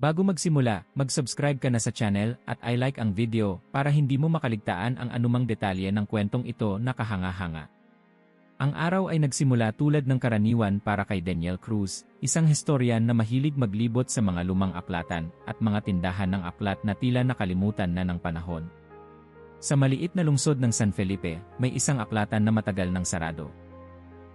Bago magsimula, mag-subscribe ka na sa channel at i-like ang video para hindi mo makaligtaan ang anumang detalye ng kwentong ito na kahanga-hanga. Ang araw ay nagsimula tulad ng karaniwan para kay Daniel Cruz, isang historian na mahilig maglibot sa mga lumang aklatan at mga tindahan ng aklat na tila nakalimutan na ng panahon. Sa maliit na lungsod ng San Felipe, may isang aklatan na matagal nang sarado.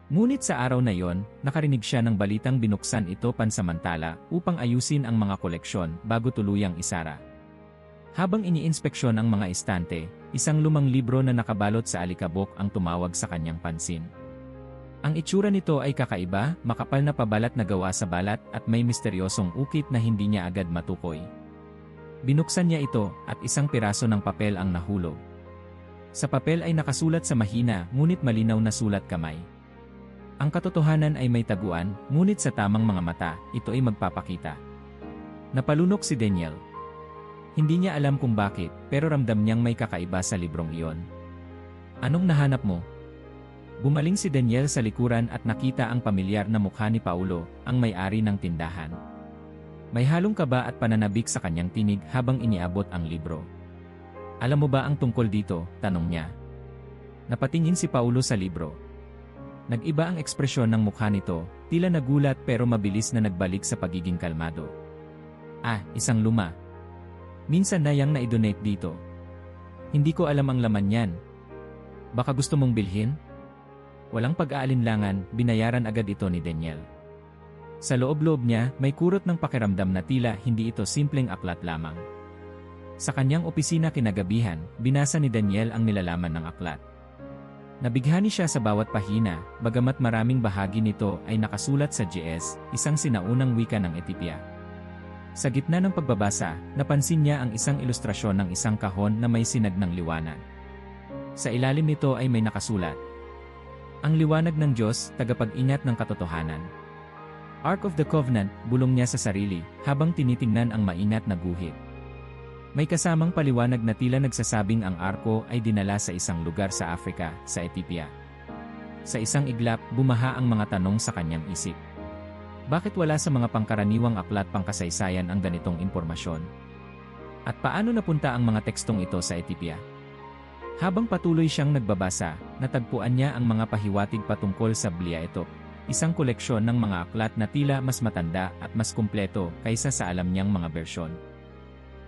Ngunit sa araw na yon, nakarinig siya ng balitang binuksan ito pansamantala upang ayusin ang mga koleksyon bago tuluyang isara. Habang iniinspeksyon ang mga estante, isang lumang libro na nakabalot sa alikabok ang tumawag sa kanyang pansin. Ang itsura nito ay kakaiba, makapal na pabalat na gawa sa balat at may misteryosong ukit na hindi niya agad matukoy. Binuksan niya ito at isang piraso ng papel ang nahulog. Sa papel ay nakasulat sa mahina ngunit malinaw na sulat kamay. Ang katotohanan ay may taguan, ngunit sa tamang mga mata, ito ay magpapakita. Napalunok si Daniel. Hindi niya alam kung bakit, pero ramdam niyang may kakaiba sa librong iyon. Anong nahanap mo? Bumaling si Daniel sa likuran at nakita ang pamilyar na mukha ni Paulo, ang may-ari ng tindahan. May halong kaba at pananabik sa kanyang tinig habang iniabot ang libro. Alam mo ba ang tungkol dito? Tanong niya. Napatingin si Paulo sa libro. Nag-iba ang ekspresyon ng mukha nito, tila nagulat pero mabilis na nagbalik sa pagiging kalmado. Isang luma. Minsan na yang na-donate dito. Hindi ko alam ang laman yan. Baka gusto mong bilhin? Walang pag-aalinlangan, binayaran agad ito ni Daniel. Sa loob-loob niya, may kurot ng pakiramdam na tila hindi ito simpleng aklat lamang. Sa kanyang opisina kinagabihan, binasa ni Daniel ang nilalaman ng aklat. Nabighani siya sa bawat pahina, bagamat maraming bahagi nito ay nakasulat sa GS, isang sinaunang wika ng Ethiopia. Sa gitna ng pagbabasa, napansin niya ang isang ilustrasyon ng isang kahon na may sinag ng liwanag. Sa ilalim nito ay may nakasulat. Ang liwanag ng Diyos, tagapag-ingat ng katotohanan. Ark of the Covenant, bulong niya sa sarili, habang tinitingnan ang maingat na guhit. May kasamang paliwanag na tila nagsasabing ang arko ay dinala sa isang lugar sa Africa, sa Ethiopia. Sa isang iglap, bumaha ang mga tanong sa kanyang isip. Bakit wala sa mga pangkaraniwang aklat pangkasaysayan ang ganitong impormasyon? At paano napunta ang mga tekstong ito sa Ethiopia? Habang patuloy siyang nagbabasa, natagpuan niya ang mga pahiwatig patungkol sa Biblia, isang koleksyon ng mga aklat na tila mas matanda at mas kumpleto kaysa sa alam niyang mga bersyon.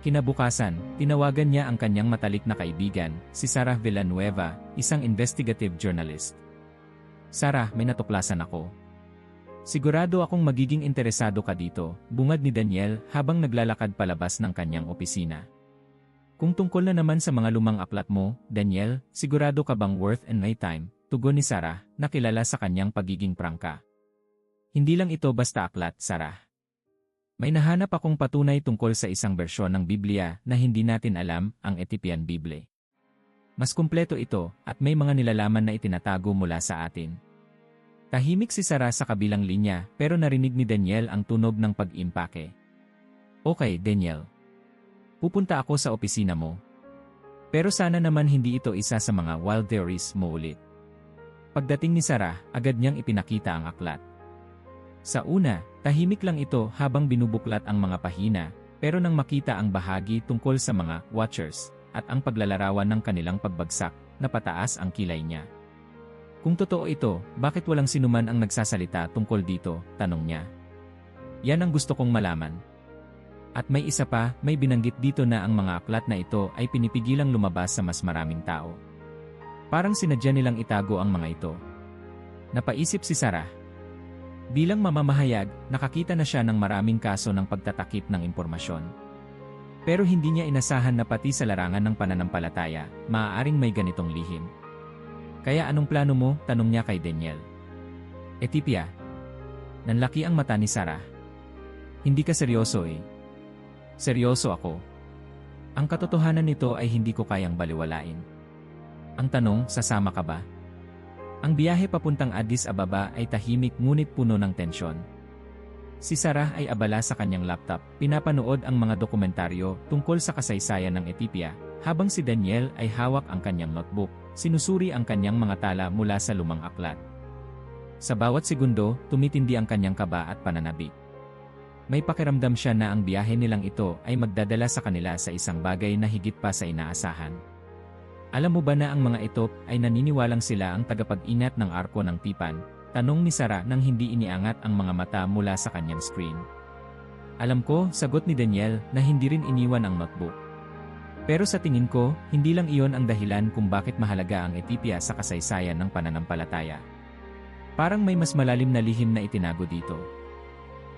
Kinabukasan, tinawagan niya ang kanyang matalik na kaibigan, si Sarah Villanueva, isang investigative journalist. Sarah, may natuklasan ako. Sigurado akong magiging interesado ka dito, bungad ni Daniel habang naglalakad palabas ng kanyang opisina. Kung tungkol na naman sa mga lumang aklat mo, Daniel, sigurado ka bang worth and my time? Tugon ni Sarah, na kilala sa kanyang pagiging prangka. Hindi lang ito basta aklat, Sarah. May nahanap akong patunay tungkol sa isang bersyon ng Biblia na hindi natin alam, ang Ethiopian Bible. Mas kumpleto ito at may mga nilalaman na itinatago mula sa atin. Tahimik si Sarah sa kabilang linya pero narinig ni Daniel ang tunog ng pag-impake. Okay, Daniel. Pupunta ako sa opisina mo. Pero sana naman hindi ito isa sa mga wild theories mo ulit. Pagdating ni Sarah, agad niyang ipinakita ang aklat. Sa una, tahimik lang ito habang binubuklat ang mga pahina, pero nang makita ang bahagi tungkol sa mga Watchers at ang paglalarawan ng kanilang pagbagsak, napataas ang kilay niya. Kung totoo ito, bakit walang sinuman ang nagsasalita tungkol dito? Tanong niya. Yan ang gusto kong malaman. At may isa pa, may binanggit dito na ang mga aklat na ito ay pinipigilang lumabas sa mas maraming tao. Parang sinadya nilang itago ang mga ito. Napaisip si Sarah. Bilang mamamahayag, nakakita na siya ng maraming kaso ng pagtatakip ng impormasyon. Pero hindi niya inasahan na pati sa larangan ng pananampalataya, maaaring may ganitong lihim. Kaya anong plano mo? Tanong niya kay Daniel. Ethiopia. Nanlaki ang mata ni Sarah. Hindi ka seryoso eh. Seryoso ako. Ang katotohanan nito ay hindi ko kayang baliwalain. Ang tanong, sasama ka ba? Ang biyahe papuntang Addis Ababa ay tahimik ngunit puno ng tensyon. Si Sarah ay abala sa kanyang laptop, pinapanood ang mga dokumentaryo tungkol sa kasaysayan ng Ethiopia, habang si Daniel ay hawak ang kanyang notebook, sinusuri ang kanyang mga tala mula sa lumang aklat. Sa bawat segundo, tumitindi ang kanyang kaba at pananabik. May pakiramdam siya na ang biyahe nilang ito ay magdadala sa kanila sa isang bagay na higit pa sa inaasahan. Alam mo ba na ang mga ito ay naniniwalang sila ang tagapag-ingat ng arko ng tipan? Tanong ni Sarah nang hindi iniangat ang mga mata mula sa kanyang screen. Alam ko, sagot ni Daniel na hindi rin iniwan ang notebook. Pero sa tingin ko, hindi lang iyon ang dahilan kung bakit mahalaga ang Ethiopia sa kasaysayan ng pananampalataya. Parang may mas malalim na lihim na itinago dito.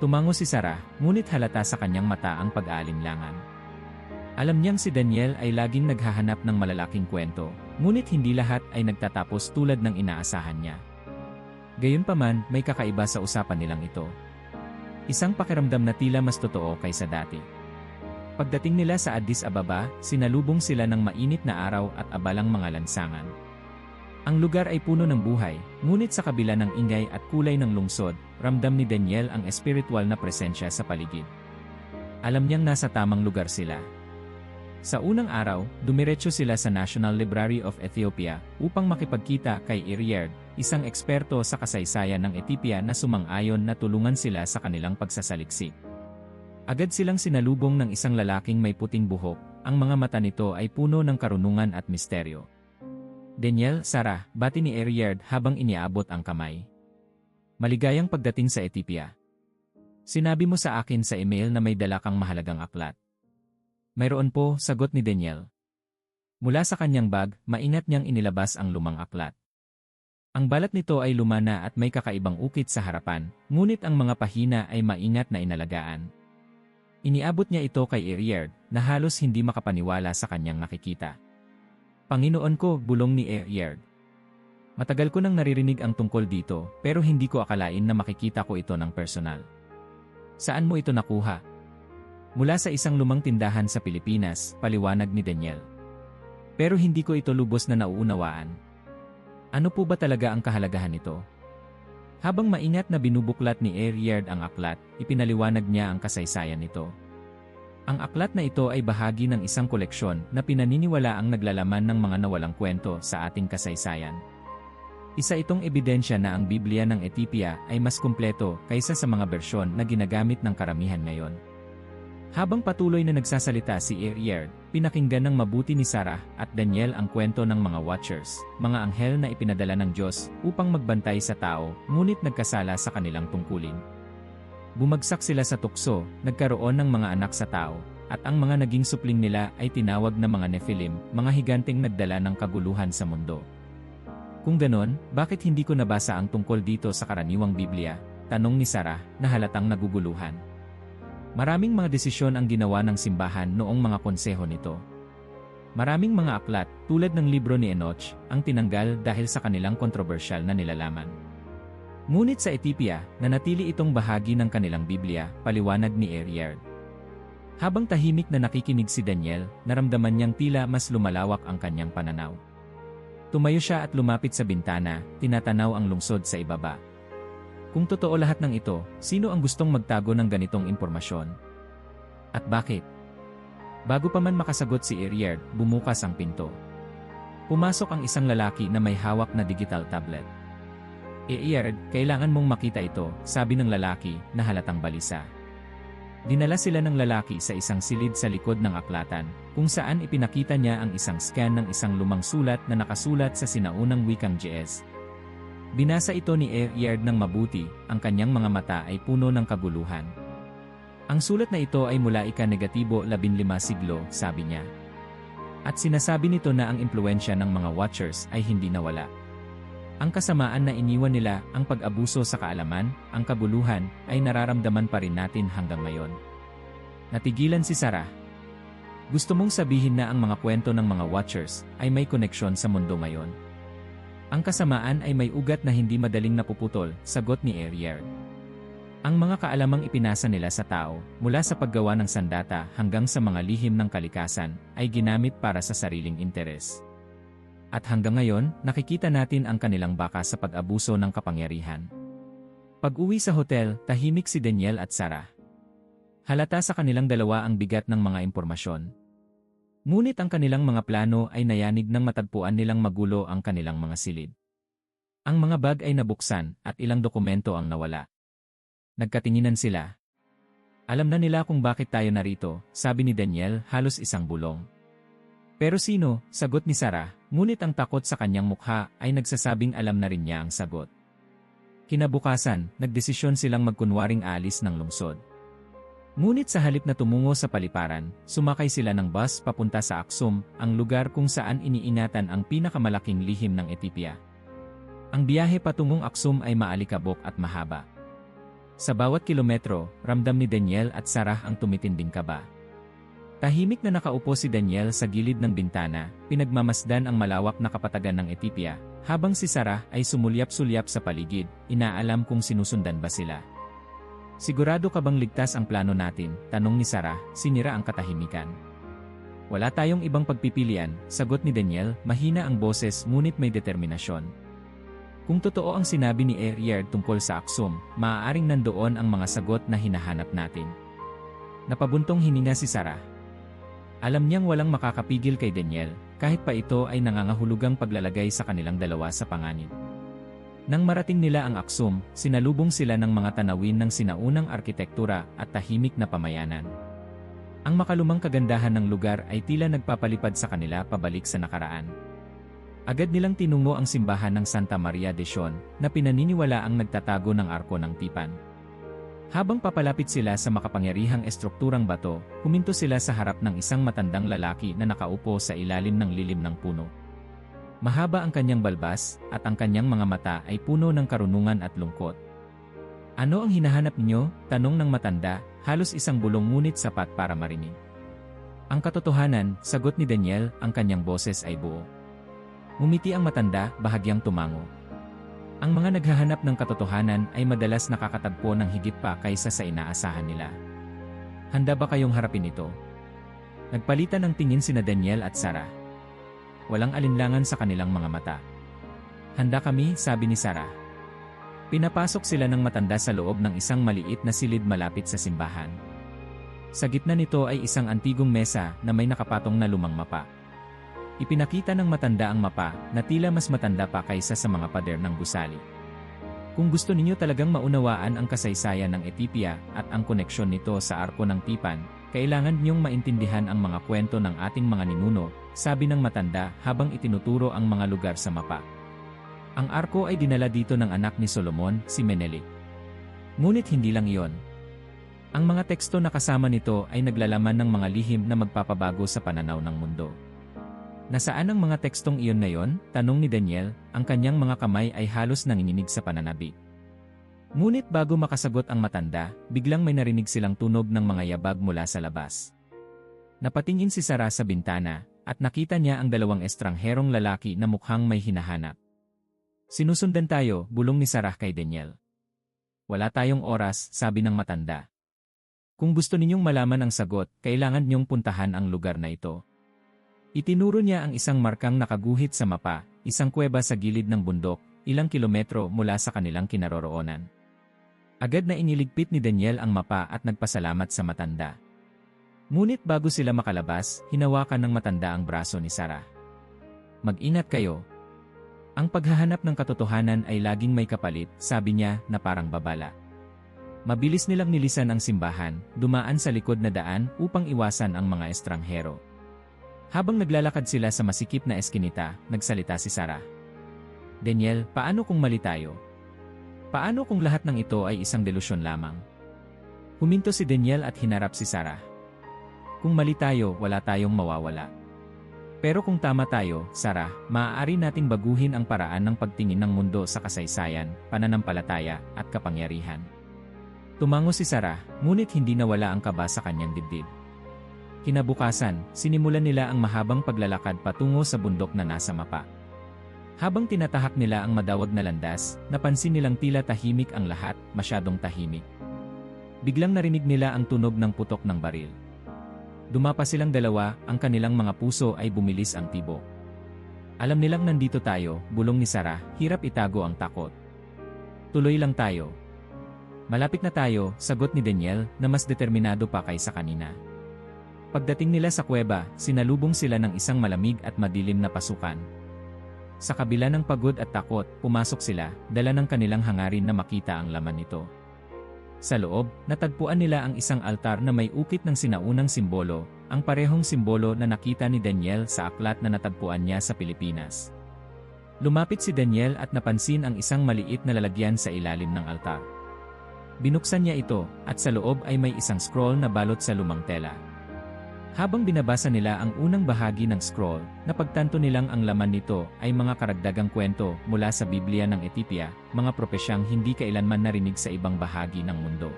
Tumango si Sarah, ngunit halata sa kanyang mata ang pag-aalinlangan. Alam niyang si Daniel ay laging naghahanap ng malalaking kwento, ngunit hindi lahat ay nagtatapos tulad ng inaasahan niya. Gayunpaman, may kakaiba sa usapan nilang ito. Isang pakiramdam na tila mas totoo kaysa dati. Pagdating nila sa Addis Ababa, sinalubong sila ng mainit na araw at abalang mga lansangan. Ang lugar ay puno ng buhay, ngunit sa kabila ng ingay at kulay ng lungsod, ramdam ni Daniel ang espiritual na presensya sa paligid. Alam niyang nasa tamang lugar sila. Sa unang araw, dumiretso sila sa National Library of Ethiopia upang makipagkita kay Eriard, isang eksperto sa kasaysayan ng Ethiopia na sumang-ayon na tulungan sila sa kanilang pagsasaliksik. Agad silang sinalubong ng isang lalaking may puting buhok, ang mga mata nito ay puno ng karunungan at misteryo. Daniel, Sarah, bati ni Eriard habang iniabot ang kamay. Maligayang pagdating sa Ethiopia. Sinabi mo sa akin sa email na may dala kang mahalagang aklat. Mayroon po, sagot ni Daniel. Mula sa kanyang bag, maingat niyang inilabas ang lumang aklat. Ang balat nito ay luma na at may kakaibang ukit sa harapan, ngunit ang mga pahina ay maingat na inalagaan. Iniabot niya ito kay Eriard, na halos hindi makapaniwala sa kanyang nakikita. Panginoon ko, bulong ni Eriard. Matagal ko nang naririnig ang tungkol dito, pero hindi ko akalain na makikita ko ito ng personal. Saan mo ito nakuha? Mula sa isang lumang tindahan sa Pilipinas, paliwanag ni Daniel. Pero hindi ko ito lubos na nauunawaan. Ano po ba talaga ang kahalagahan nito? Habang maingat na binubuklat ni Eriard ang aklat, ipinaliwanag niya ang kasaysayan nito. Ang aklat na ito ay bahagi ng isang koleksyon na pinaniniwalaang naglalaman ng mga nawalang kwento sa ating kasaysayan. Isa itong ebidensya na ang Biblia ng Ethiopia ay mas kumpleto kaysa sa mga bersyon na ginagamit ng karamihan ngayon. Habang patuloy na nagsasalita si Eriard, pinakinggan ng mabuti ni Sarah at Daniel ang kwento ng mga Watchers, mga anghel na ipinadala ng Diyos upang magbantay sa tao, ngunit nagkasala sa kanilang tungkulin. Bumagsak sila sa tukso, nagkaroon ng mga anak sa tao, at ang mga naging supling nila ay tinawag na mga Nephilim, mga higanteng nagdala ng kaguluhan sa mundo. Kung ganon, bakit hindi ko nabasa ang tungkol dito sa karaniwang Biblia? Tanong ni Sarah, na halatang naguguluhan. Maraming mga desisyon ang ginawa ng simbahan noong mga konseho nito. Maraming mga aklat, tulad ng libro ni Enoch, ang tinanggal dahil sa kanilang kontrobersyal na nilalaman. Ngunit sa Ethiopia, nanatili itong bahagi ng kanilang Biblia, paliwanag ni Eriard. Habang tahimik na nakikinig si Daniel, naramdaman niyang tila mas lumalawak ang kanyang pananaw. Tumayo siya at lumapit sa bintana, tinatanaw ang lungsod sa ibaba. Kung totoo lahat ng ito, sino ang gustong magtago ng ganitong impormasyon? At bakit? Bago pa man makasagot si Eriard, bumukas ang pinto. Pumasok ang isang lalaki na may hawak na digital tablet. Eriard, kailangan mong makita ito, sabi ng lalaki, na halatang balisa. Dinala sila ng lalaki sa isang silid sa likod ng aklatan, kung saan ipinakita niya ang isang scan ng isang lumang sulat na nakasulat sa sinaunang wikang GS. Binasa ito ni Eriard ng mabuti, ang kanyang mga mata ay puno ng kaguluhan. Ang sulat na ito ay mula ika-15 siglo, sabi niya. At sinasabi nito na ang impluwensya ng mga Watchers ay hindi nawala. Ang kasamaan na iniwan nila, ang pag-abuso sa kaalaman, ang kaguluhan, ay nararamdaman pa rin natin hanggang ngayon. Natigilan si Sarah. Gusto mong sabihin na ang mga kwento ng mga Watchers ay may koneksyon sa mundo ngayon? Ang kasamaan ay may ugat na hindi madaling napuputol, sagot ni Eriard. Ang mga kaalamang ipinasa nila sa tao, mula sa paggawa ng sandata hanggang sa mga lihim ng kalikasan, ay ginamit para sa sariling interes. At hanggang ngayon, nakikita natin ang kanilang bakas sa pag-abuso ng kapangyarihan. Pag-uwi sa hotel, tahimik si Daniel at Sarah. Halata sa kanilang dalawa ang bigat ng mga impormasyon. Ngunit ang kanilang mga plano ay nayanig nang matagpuan nilang magulo ang kanilang mga silid. Ang mga bag ay nabuksan at ilang dokumento ang nawala. Nagkatinginan sila. Alam na nila kung bakit tayo narito, sabi ni Daniel, halos isang bulong. Pero sino? Sagot ni Sarah, ngunit ang takot sa kanyang mukha ay nagsasabing alam na rin niya ang sagot. Kinabukasan, nagdesisyon silang magkunwaring alis ng lungsod. Ngunit sa halip na tumungo sa paliparan, sumakay sila ng bus papunta sa Aksum, ang lugar kung saan iniingatan ang pinakamalaking lihim ng Ethiopia. Ang biyahe patungong Aksum ay maalikabok at mahaba. Sa bawat kilometro, ramdam ni Daniel at Sarah ang tumitinding kaba. Tahimik na nakaupo si Daniel sa gilid ng bintana, pinagmamasdan ang malawak na kapatagan ng Ethiopia, habang si Sarah ay sumulyap-sulyap sa paligid, inaalam kung sinusundan ba sila. Sigurado ka bang ligtas ang plano natin? Tanong ni Sarah, sinira ang katahimikan. Wala tayong ibang pagpipilian, sagot ni Daniel, mahina ang boses ngunit may determinasyon. Kung totoo ang sinabi ni Ariel tungkol sa Aksum, maaaring nandoon ang mga sagot na hinahanap natin. Napabuntong hininga si Sarah. Alam niyang walang makakapigil kay Daniel, kahit pa ito ay nangangahulugang paglalagay sa kanilang dalawa sa panganib. Nang marating nila ang Aksum, sinalubong sila ng mga tanawin ng sinaunang arkitektura at tahimik na pamayanan. Ang makalumang kagandahan ng lugar ay tila nagpapalipad sa kanila pabalik sa nakaraan. Agad nilang tinungo ang simbahan ng Santa Maria de Sion, na pinaniniwala ang nagtatago ng Arko ng Tipan. Habang papalapit sila sa makapangyarihang estrukturang bato, huminto sila sa harap ng isang matandang lalaki na nakaupo sa ilalim ng lilim ng puno. Mahaba ang kanyang balbas, at ang kanyang mga mata ay puno ng karunungan at lungkot. Ano ang hinahanap niyo? Tanong ng matanda, halos isang bulong ngunit sapat para marinig. Ang katotohanan, sagot ni Daniel, ang kanyang boses ay buo. Ngumiti ang matanda, bahagyang tumango. Ang mga naghahanap ng katotohanan ay madalas nakakatagpo ng higit pa kaysa sa inaasahan nila. Handa ba kayong harapin ito? Nagpalitan ng tingin sina Daniel at Sarah. Walang alinlangan sa kanilang mga mata. Handa kami, sabi ni Sarah. Pinapasok sila ng matanda sa loob ng isang maliit na silid malapit sa simbahan. Sa gitna nito ay isang antigong mesa na may nakapatong na lumang mapa. Ipinakita ng matanda ang mapa na tila mas matanda pa kaysa sa mga pader ng gusali. Kung gusto ninyo talagang maunawaan ang kasaysayan ng Ethiopia at ang koneksyon nito sa Arko ng Tipan, kailangan ninyong maintindihan ang mga kwento ng ating mga ninuno, sabi ng matanda habang itinuturo ang mga lugar sa mapa. Ang Arko ay dinala dito ng anak ni Solomon, si Menelik. Ngunit hindi lang iyon. Ang mga teksto na kasama nito ay naglalaman ng mga lihim na magpapabago sa pananaw ng mundo. Nasaan ang mga tekstong iyon na yon? Tanong ni Daniel, ang kanyang mga kamay ay halos nanginginig sa pananabik. Ngunit bago makasagot ang matanda, biglang may narinig silang tunog ng mga yabag mula sa labas. Napatingin si Sarah sa bintana, at nakita niya ang dalawang estrangherong lalaki na mukhang may hinahanap. Sinusundan tayo, bulong ni Sarah kay Daniel. Wala tayong oras, sabi ng matanda. Kung gusto ninyong malaman ang sagot, kailangan niyong puntahan ang lugar na ito. Itinuro niya ang isang markang nakaguhit sa mapa, isang kuweba sa gilid ng bundok, ilang kilometro mula sa kanilang kinaroroonan. Agad na iniligpit ni Daniel ang mapa at nagpasalamat sa matanda. Ngunit bago sila makalabas, hinawakan ng matanda ang braso ni Sarah. Mag-ingat kayo. Ang paghahanap ng katotohanan ay laging may kapalit, sabi niya na parang babala. Mabilis nilang nilisan ang simbahan, dumaan sa likod na daan upang iwasan ang mga estranghero. Habang naglalakad sila sa masikip na eskinita, nagsalita si Sarah. Daniel, paano kung mali tayo? Paano kung lahat ng ito ay isang delusyon lamang? Huminto si Daniel at hinarap si Sarah. Kung mali tayo, wala tayong mawawala. Pero kung tama tayo, Sarah, maaari nating baguhin ang paraan ng pagtingin ng mundo sa kasaysayan, pananampalataya, at kapangyarihan. Tumango si Sarah, ngunit hindi nawala ang kaba sa kanyang dibdib. Kinabukasan, sinimulan nila ang mahabang paglalakad patungo sa bundok na nasa mapa. Habang tinatahak nila ang madawag na landas, napansin nilang tila tahimik ang lahat, masyadong tahimik. Biglang narinig nila ang tunog ng putok ng baril. Dumapa silang dalawa, ang kanilang mga puso ay bumilis ang tibok. Alam nilang nandito tayo, bulong ni Sarah, hirap itago ang takot. Tuloy lang tayo. Malapit na tayo, sagot ni Daniel, na mas determinado pa kaysa kanina. Pagdating nila sa kuweba, sinalubong sila ng isang malamig at madilim na pasukan. Sa kabila ng pagod at takot, pumasok sila, dala ng kanilang hangarin na makita ang laman nito. Sa loob, natagpuan nila ang isang altar na may ukit ng sinaunang simbolo, ang parehong simbolo na nakita ni Daniel sa aklat na natagpuan niya sa Pilipinas. Lumapit si Daniel at napansin ang isang maliit na lalagyan sa ilalim ng altar. Binuksan niya ito, at sa loob ay may isang scroll na balot sa lumang tela. Habang binabasa nila ang unang bahagi ng scroll, napagtanto nilang ang laman nito ay mga karagdagang kwento mula sa Biblia ng Ethiopia, mga propesyang hindi kailanman narinig sa ibang bahagi ng mundo.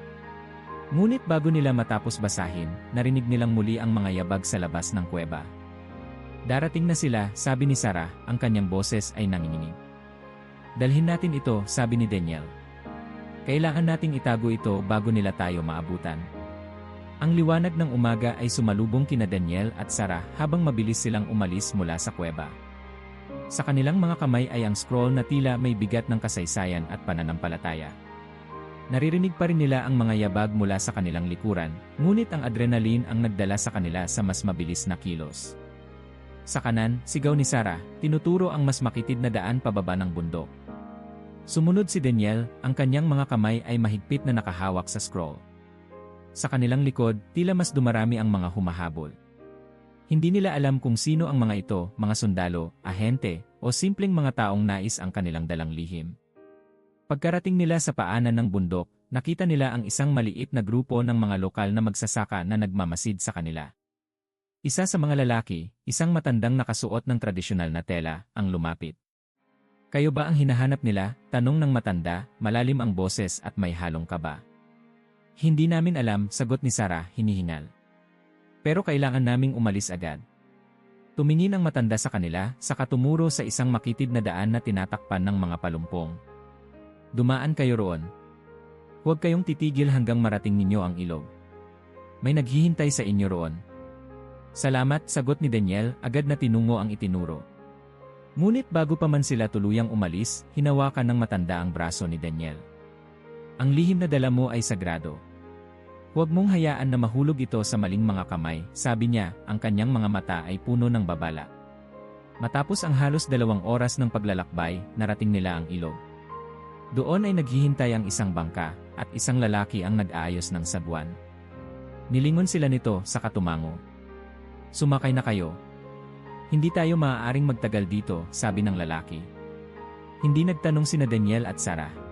Ngunit bago nila matapos basahin, narinig nilang muli ang mga yabag sa labas ng kuweba. Darating na sila, sabi ni Sarah, ang kanyang boses ay nanginginig. Dalhin natin ito, sabi ni Daniel. Kailangan nating itago ito bago nila tayo maabutan. Ang liwanag ng umaga ay sumalubong kina Daniel at Sarah habang mabilis silang umalis mula sa kuweba. Sa kanilang mga kamay ay ang scroll na tila may bigat ng kasaysayan at pananampalataya. Naririnig pa rin nila ang mga yabag mula sa kanilang likuran, ngunit ang adrenaline ang nagdala sa kanila sa mas mabilis na kilos. Sa kanan, sigaw ni Sarah, tinuturo ang mas makitid na daan pababa ng bundok. Sumunod si Daniel, ang kanyang mga kamay ay mahigpit na nakahawak sa scroll. Sa kanilang likod, tila mas dumarami ang mga humahabol. Hindi nila alam kung sino ang mga ito, mga sundalo, ahente, o simpleng mga taong nais ang kanilang dalang lihim. Pagkarating nila sa paanan ng bundok, nakita nila ang isang maliit na grupo ng mga lokal na magsasaka na nagmamasid sa kanila. Isa sa mga lalaki, isang matandang nakasuot ng tradisyonal na tela, ang lumapit. Kayo ba ang hinahanap nila? Tanong ng matanda, malalim ang boses at may halong kaba. Hindi namin alam, sagot ni Sarah, hinihingal. Pero kailangan naming umalis agad. Tumingin ang matanda sa kanila, saka tumuro sa isang makitid na daan na tinatakpan ng mga palumpong. Dumaan kayo roon. Huwag kayong titigil hanggang marating ninyo ang ilog. May naghihintay sa inyo roon. Salamat, sagot ni Daniel, agad na tinungo ang itinuro. Ngunit bago pa man sila tuluyang umalis, hinawakan ng matanda ang braso ni Daniel. Ang lihim na dala mo ay sagrado. Huwag mong hayaan na mahulog ito sa maling mga kamay, sabi niya, ang kanyang mga mata ay puno ng babala. Matapos ang halos 2 oras ng paglalakbay, narating nila ang ilog. Doon ay naghihintay ang isang bangka, at isang lalaki ang nag-aayos ng sagwan. Nilingon sila nito sa katumango. Sumakay na kayo. Hindi tayo maaaring magtagal dito, sabi ng lalaki. Hindi nagtanong sina Daniel at Sarah.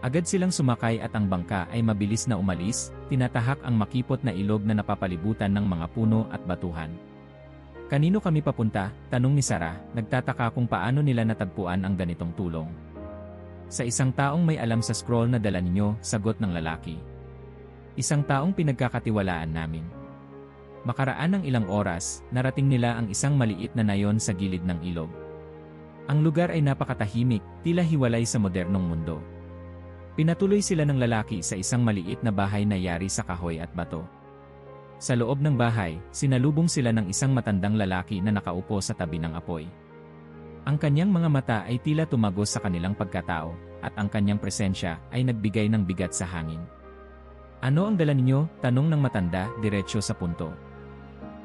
Agad silang sumakay at ang bangka ay mabilis na umalis, tinatahak ang makipot na ilog na napapalibutan ng mga puno at batuhan. Kanino kami papunta? Tanong ni Sarah, nagtataka kung paano nila natagpuan ang ganitong tulong. Sa isang taong may alam sa scroll na dala ninyo, sagot ng lalaki. Isang taong pinagkakatiwalaan namin. Makaraan ng ilang oras, narating nila ang isang maliit na nayon sa gilid ng ilog. Ang lugar ay napakatahimik, tila hiwalay sa modernong mundo. Pinatuloy sila ng lalaki sa isang maliit na bahay na yari sa kahoy at bato. Sa loob ng bahay, sinalubong sila ng isang matandang lalaki na nakaupo sa tabi ng apoy. Ang kanyang mga mata ay tila tumagos sa kanilang pagkatao, at ang kanyang presensya ay nagbigay ng bigat sa hangin. Ano ang dala ninyo? Tanong ng matanda, diretsyo sa punto.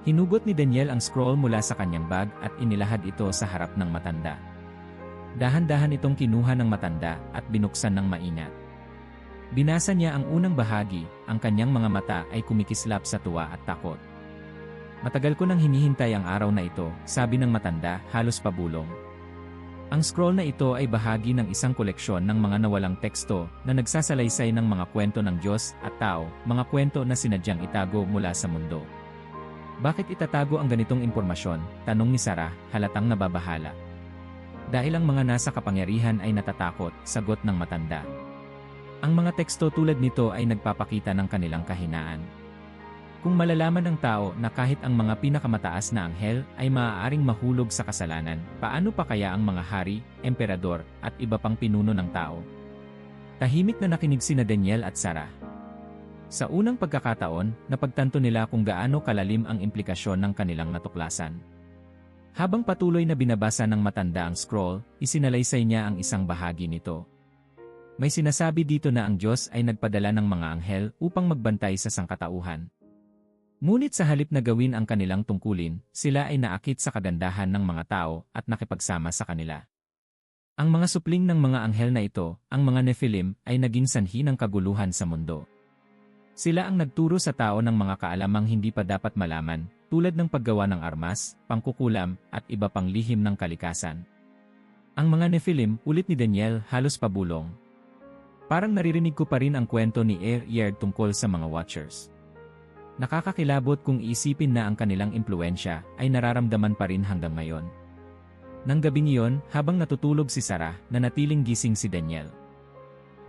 Hinugot ni Daniel ang scroll mula sa kanyang bag at inilahad ito sa harap ng matanda. Dahan-dahan itong kinuha ng matanda at binuksan ng maingat. Binasa niya ang unang bahagi, ang kanyang mga mata ay kumikislap sa tuwa at takot. Matagal ko nang hinihintay ang araw na ito, sabi ng matanda, halos pabulong. Ang scroll na ito ay bahagi ng isang koleksyon ng mga nawalang teksto na nagsasalaysay ng mga kwento ng Diyos at tao, mga kwento na sinadyang itago mula sa mundo. Bakit itatago ang ganitong impormasyon? Tanong ni Sarah, halatang nababahala. Dahil ang mga nasa kapangyarihan ay natatakot, sagot ng matanda. Ang mga teksto tulad nito ay nagpapakita ng kanilang kahinaan. Kung malalaman ng tao na kahit ang mga pinakamataas na anghel ay maaaring mahulog sa kasalanan, paano pa kaya ang mga hari, emperador, at iba pang pinuno ng tao? Tahimik na nakinig sina Daniel at Sarah. Sa unang pagkakataon, napagtanto nila kung gaano kalalim ang implikasyon ng kanilang natuklasan. Habang patuloy na binabasa ng matanda ang scroll, isinalaysay niya ang isang bahagi nito. May sinasabi dito na ang Diyos ay nagpadala ng mga anghel upang magbantay sa sangkatauhan. Ngunit sa halip na gawin ang kanilang tungkulin, sila ay naakit sa kagandahan ng mga tao at nakipagsama sa kanila. Ang mga supling ng mga anghel na ito, ang mga Nephilim, ay naging sanhi ng kaguluhan sa mundo. Sila ang nagturo sa tao ng mga kaalamang hindi pa dapat malaman, tulad ng paggawa ng armas, pangkukulam, at iba pang lihim ng kalikasan. Ang mga Nephilim, ulit ni Daniel, halos pabulong. Parang naririnig ko pa rin ang kwento ni Eryard tungkol sa mga Watchers. Nakakakilabot kung isipin na ang kanilang impluensya ay nararamdaman pa rin hanggang ngayon. Nang gabing iyon, habang natutulog si Sarah, nanatiling gising si Daniel.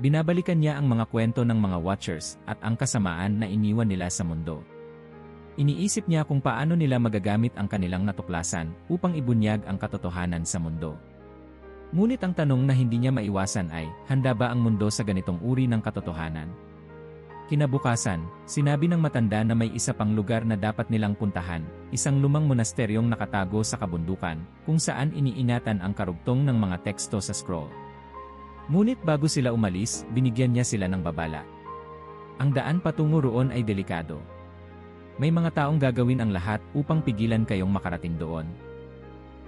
Binabalikan niya ang mga kwento ng mga Watchers at ang kasamaan na iniwan nila sa mundo. Iniisip niya kung paano nila magagamit ang kanilang natuklasan upang ibunyag ang katotohanan sa mundo. Ngunit ang tanong na hindi niya maiwasan ay, handa ba ang mundo sa ganitong uri ng katotohanan? Kinabukasan, sinabi ng matanda na may isa pang lugar na dapat nilang puntahan, isang lumang monasteryong nakatago sa kabundukan, kung saan iniinatan ang karugtong ng mga teksto sa scroll. Ngunit bago sila umalis, binigyan niya sila ng babala. Ang daan patungo roon ay delikado. May mga taong gagawin ang lahat upang pigilan kayong makarating doon.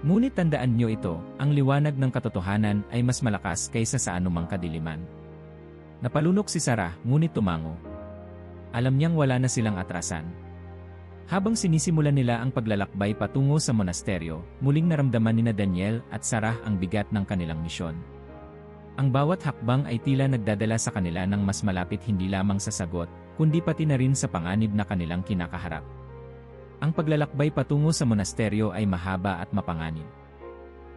Ngunit tandaan niyo ito, ang liwanag ng katotohanan ay mas malakas kaysa sa anumang kadiliman. Napalunok si Sarah, ngunit tumango. Alam niyang wala na silang atrasan. Habang sinisimulan nila ang paglalakbay patungo sa monasteryo, muling naramdaman ni Daniel at Sarah ang bigat ng kanilang misyon. Ang bawat hakbang ay tila nagdadala sa kanila ng mas malapit hindi lamang sa sagot, kundi pati na rin sa panganib na kanilang kinakaharap. Ang paglalakbay patungo sa monasteryo ay mahaba at mapanganib.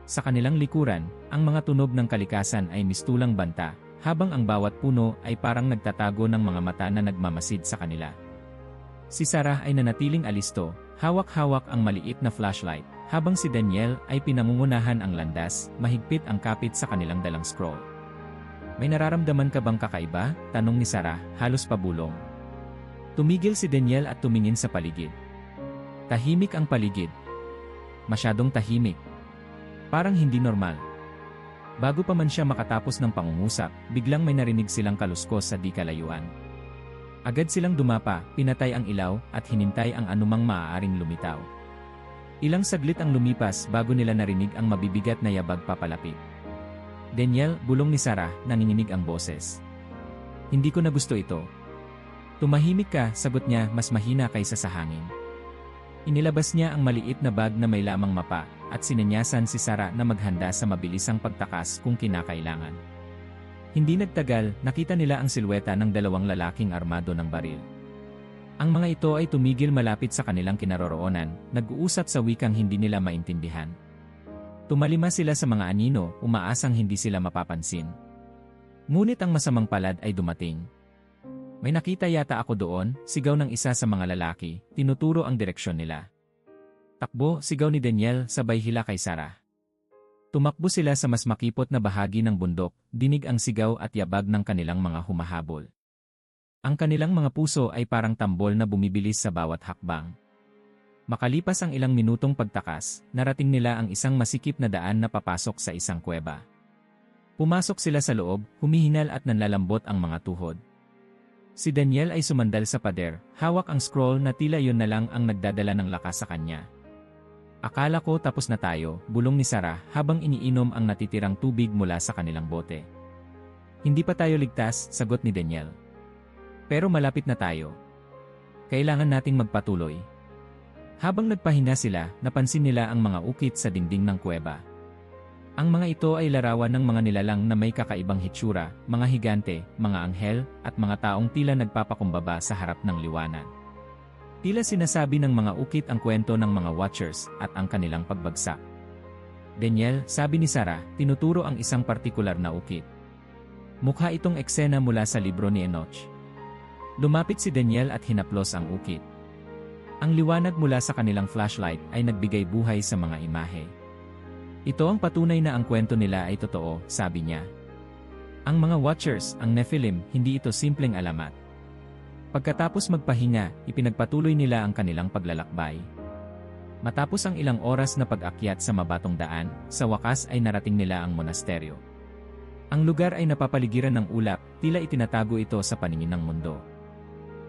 Sa kanilang likuran, ang mga tunog ng kalikasan ay mistulang banta, habang ang bawat puno ay parang nagtatago ng mga mata na nagmamasid sa kanila. Si Sarah ay nanatiling alisto, hawak-hawak ang maliit na flashlight, habang si Daniel ay pinangungunahan ang landas, mahigpit ang kapit sa kanilang dalang scroll. May nararamdaman ka bang kakaiba? Tanong ni Sarah, halos pabulong. Tumigil si Daniel at tumingin sa paligid. Tahimik ang paligid. Masyadong tahimik. Parang hindi normal. Bago pa man siya makatapos ng pangungusap, biglang may narinig silang kaluskos sa di kalayuan. Agad silang dumapa, pinatay ang ilaw, at hinintay ang anumang maaaring lumitaw. Ilang saglit ang lumipas bago nila narinig ang mabibigat na yabag papalapit. Daniel, bulong ni Sarah, nanginginig ang boses. Hindi ko na gusto ito. Tumahimik ka, sagot niya, mas mahina kaysa sa hangin. Inilabas niya ang maliit na bag na may lamang mapa, at sinenyasan si Sarah na maghanda sa mabilisang pagtakas kung kinakailangan. Hindi nagtagal, nakita nila ang silweta ng dalawang lalaking armado ng baril. Ang mga ito ay tumigil malapit sa kanilang kinaroroonan, nag-uusap sa wikang hindi nila maintindihan. Tumalima sila sa mga anino, umaasang hindi sila mapapansin. Ngunit ang masamang palad ay dumating. May nakita yata ako doon, sigaw ng isa sa mga lalaki, tinuturo ang direksyon nila. Takbo, sigaw ni Daniel, sabay hila kay Sarah. Tumakbo sila sa mas makipot na bahagi ng bundok, dinig ang sigaw at yabag ng kanilang mga humahabol. Ang kanilang mga puso ay parang tambol na bumibilis sa bawat hakbang. Makalipas ang ilang minutong pagtakas, narating nila ang isang masikip na daan na papasok sa isang kuweba. Pumasok sila sa loob, humihinal at nanlalambot ang mga tuhod. Si Daniel ay sumandal sa pader, hawak ang scroll na tila yun na lang ang nagdadala ng lakas sa kanya. Akala ko tapos na tayo, bulong ni Sarah habang iniinom ang natitirang tubig mula sa kanilang bote. Hindi pa tayo ligtas, sagot ni Daniel. Pero malapit na tayo. Kailangan nating magpatuloy. Habang nagpahinga sila, napansin nila ang mga ukit sa dingding ng kuweba. Ang mga ito ay larawan ng mga nilalang na may kakaibang hitsura, mga higante, mga anghel, at mga taong tila nagpapakumbaba sa harap ng liwanag. Tila sinasabi ng mga ukit ang kwento ng mga Watchers at ang kanilang pagbagsak. Daniel, sabi ni Sarah, tinuturo ang isang partikular na ukit. Mukha itong eksena mula sa libro ni Enoch. Lumapit si Daniel at hinaplos ang ukit. Ang liwanag mula sa kanilang flashlight ay nagbigay buhay sa mga imahe. Ito ang patunay na ang kwento nila ay totoo, sabi niya. Ang mga Watchers, ang Nephilim, hindi ito simpleng alamat. Pagkatapos magpahinga, ipinagpatuloy nila ang kanilang paglalakbay. Matapos ang ilang oras na pag-akyat sa mabatong daan, sa wakas ay narating nila ang monasteryo. Ang lugar ay napapaligiran ng ulap, tila itinatago ito sa paningin ng mundo.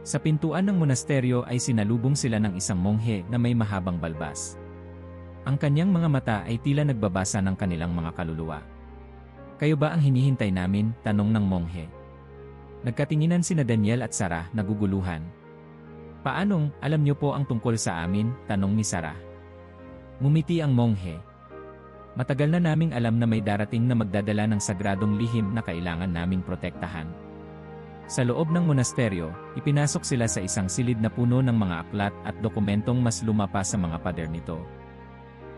Sa pintuan ng monasteryo ay sinalubong sila ng isang monghe na may mahabang balbas. Ang kanyang mga mata ay tila nagbabasa ng kanilang mga kaluluwa. Kayo ba ang hinihintay namin? Tanong ng monghe. Nagkatinginan sina Daniel at Sarah, naguguluhan. Paanong, alam niyo po ang tungkol sa amin? Tanong ni Sarah. Ngumiti ang monghe. Matagal na naming alam na may darating na magdadala ng sagradong lihim na kailangan naming protektahan. Sa loob ng monasteryo, ipinasok sila sa isang silid na puno ng mga aklat at dokumentong mas luma pa sa mga pader nito.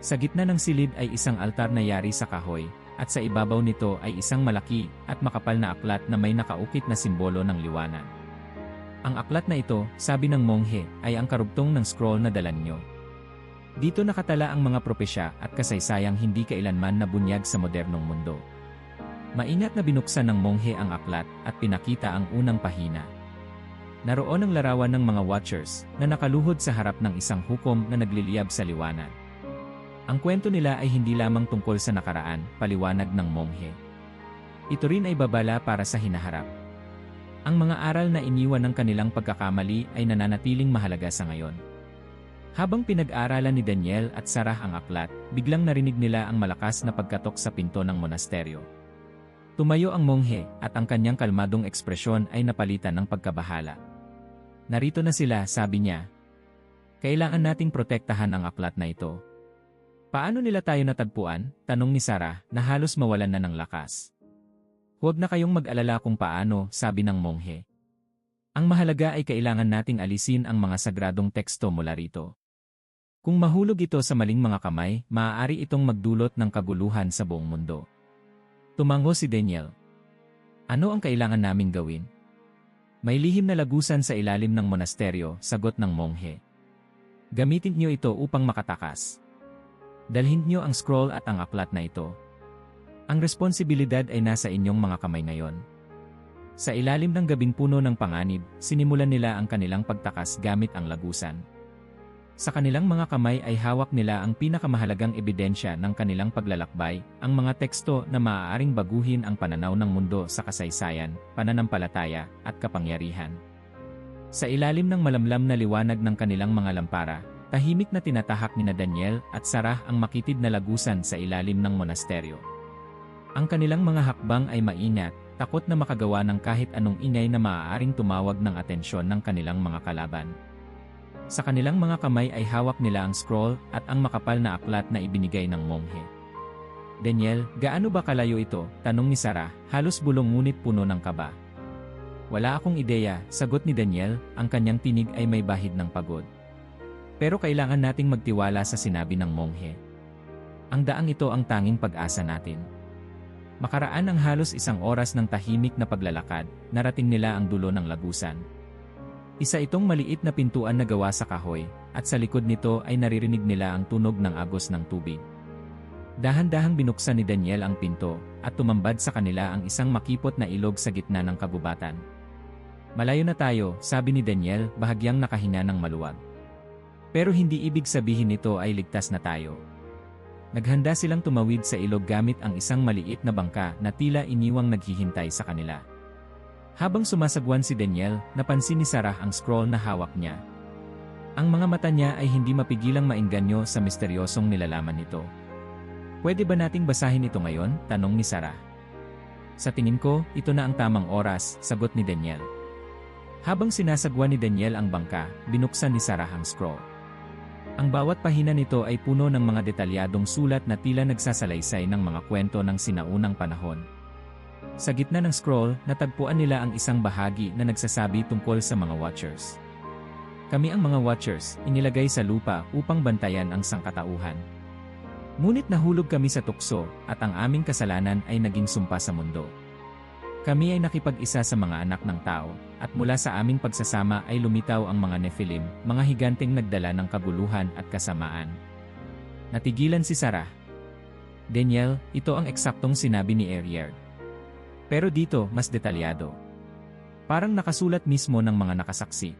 Sa gitna ng silid ay isang altar na yari sa kahoy, at sa ibabaw nito ay isang malaki at makapal na aklat na may nakaukit na simbolo ng liwanag. Ang aklat na ito, sabi ng monghe, ay ang karugtong ng scroll na dala niyo. Dito nakatala ang mga propesya at kasaysayang hindi kailanman nabunyag sa modernong mundo. Maingat na binuksan ng monghe ang aklat at pinakita ang unang pahina. Naroon ang larawan ng mga Watchers na nakaluhod sa harap ng isang hukom na nagliliyab sa liwanag. Ang kwento nila ay hindi lamang tungkol sa nakaraan, paliwanag ng monghe. Ito rin ay babala para sa hinaharap. Ang mga aral na iniwan ng kanilang pagkakamali ay nananatiling mahalaga sa ngayon. Habang pinag-aaralan ni Daniel at Sarah ang aklat, biglang narinig nila ang malakas na pagkatok sa pinto ng monasteryo. Tumayo ang monghe at ang kanyang kalmadong ekspresyon ay napalitan ng pagkabahala. Narito na sila, sabi niya. Kailangan nating protektahan ang aklat na ito. Paano nila tayo natagpuan? Tanong ni Sarah na halos mawalan na ng lakas. Huwag na kayong mag-alala kung paano, sabi ng monghe. Ang mahalaga ay kailangan nating alisin ang mga sagradong teksto mula rito. Kung mahulog ito sa maling mga kamay, maaari itong magdulot ng kaguluhan sa buong mundo. Tumango si Daniel. Ano ang kailangan naming gawin? May lihim na lagusan sa ilalim ng monasteryo, sagot ng monghe. Gamitin niyo ito upang makatakas. Dalhin niyo ang scroll at ang aklat na ito. Ang responsibilidad ay nasa inyong mga kamay ngayon. Sa ilalim ng gabing puno ng panganib, sinimulan nila ang kanilang pagtakas gamit ang lagusan. Sa kanilang mga kamay ay hawak nila ang pinakamahalagang ebidensya ng kanilang paglalakbay, ang mga teksto na maaaring baguhin ang pananaw ng mundo sa kasaysayan, pananampalataya, at kapangyarihan. Sa ilalim ng malamlam na liwanag ng kanilang mga lampara, tahimik na tinatahak ni Daniel at Sarah ang makitid na lagusan sa ilalim ng monasteryo. Ang kanilang mga hakbang ay maingat, takot na makagawa ng kahit anong ingay na maaaring tumawag ng atensyon ng kanilang mga kalaban. Sa kanilang mga kamay ay hawak nila ang scroll at ang makapal na aklat na ibinigay ng monghe. Daniel, gaano ba kalayo ito? Tanong ni Sarah, halos bulong ngunit puno ng kaba. Wala akong ideya, sagot ni Daniel, ang kanyang tinig ay may bahid ng pagod. Pero kailangan nating magtiwala sa sinabi ng monghe. Ang daang ito ang tanging pag-asa natin. Makaraan ang halos isang oras ng tahimik na paglalakad, narating nila ang dulo ng lagusan. Isa itong maliit na pintuan na gawa sa kahoy, at sa likod nito ay naririnig nila ang tunog ng agos ng tubig. Dahan-dahang binuksan ni Daniel ang pinto, at tumambad sa kanila ang isang makipot na ilog sa gitna ng kagubatan. Malayo na tayo, sabi ni Daniel, bahagyang nakahinga ng maluwag. Pero hindi ibig sabihin nito ay ligtas na tayo. Naghanda silang tumawid sa ilog gamit ang isang maliit na bangka na tila iniwang naghihintay sa kanila. Habang sumasagwan si Daniel, napansin ni Sarah ang scroll na hawak niya. Ang mga mata niya ay hindi mapigilang maengganyo sa misteryosong nilalaman nito. Pwede ba nating basahin ito ngayon? Tanong ni Sarah. Sa tingin ko, ito na ang tamang oras, sagot ni Daniel. Habang sinasagwan ni Daniel ang bangka, binuksan ni Sarah ang scroll. Ang bawat pahina nito ay puno ng mga detalyadong sulat na tila nagsasalaysay ng mga kwento ng sinaunang panahon. Sa gitna ng scroll, natagpuan nila ang isang bahagi na nagsasabi tungkol sa mga Watchers. Kami ang mga Watchers, inilagay sa lupa upang bantayan ang sangkatauhan. Ngunit nahulog kami sa tukso, at ang aming kasalanan ay naging sumpa sa mundo. Kami ay nakipag-isa sa mga anak ng tao, at mula sa aming pagsasama ay lumitaw ang mga Nephilim, mga higanteng nagdala ng kaguluhan at kasamaan. Natigilan si Sarah. Daniel, ito ang eksaktong sinabi ni Ariel. Pero dito, mas detalyado. Parang nakasulat mismo ng mga nakasaksi.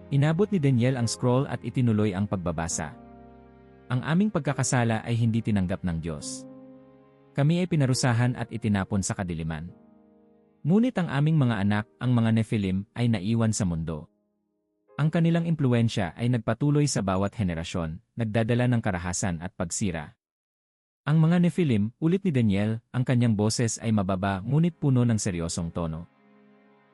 Inabot ni Daniel ang scroll at itinuloy ang pagbabasa. Ang aming pagkakasala ay hindi tinanggap ng Diyos. Kami ay pinarusahan at itinapon sa kadiliman. Ngunit ang aming mga anak, ang mga Nephilim, ay naiwan sa mundo. Ang kanilang impluensya ay nagpatuloy sa bawat henerasyon, nagdadala ng karahasan at pagsira. Ang mga Nephilim, ulit ni Daniel, ang kanyang boses ay mababa ngunit puno ng seryosong tono.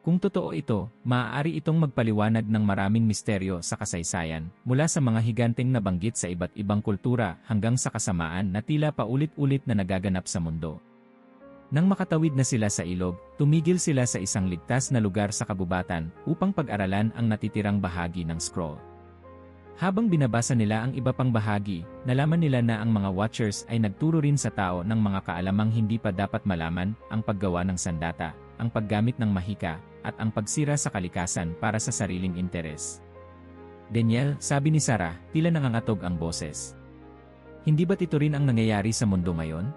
Kung totoo ito, maaari itong magpaliwanag ng maraming misteryo sa kasaysayan, mula sa mga higanteng nabanggit sa iba't ibang kultura hanggang sa kasamaan na tila paulit-ulit na nagaganap sa mundo. Nang makatawid na sila sa ilog, tumigil sila sa isang ligtas na lugar sa kabubatan upang pag-aralan ang natitirang bahagi ng scroll. Habang binabasa nila ang iba pang bahagi, nalaman nila na ang mga Watchers ay nagturo rin sa tao ng mga kaalamang hindi pa dapat malaman, ang paggawa ng sandata, ang paggamit ng mahika, at ang pagsira sa kalikasan para sa sariling interes. Daniel, sabi ni Sarah, tila nangangatog ang boses. Hindi ba't ito rin ang nangyayari sa mundo ngayon?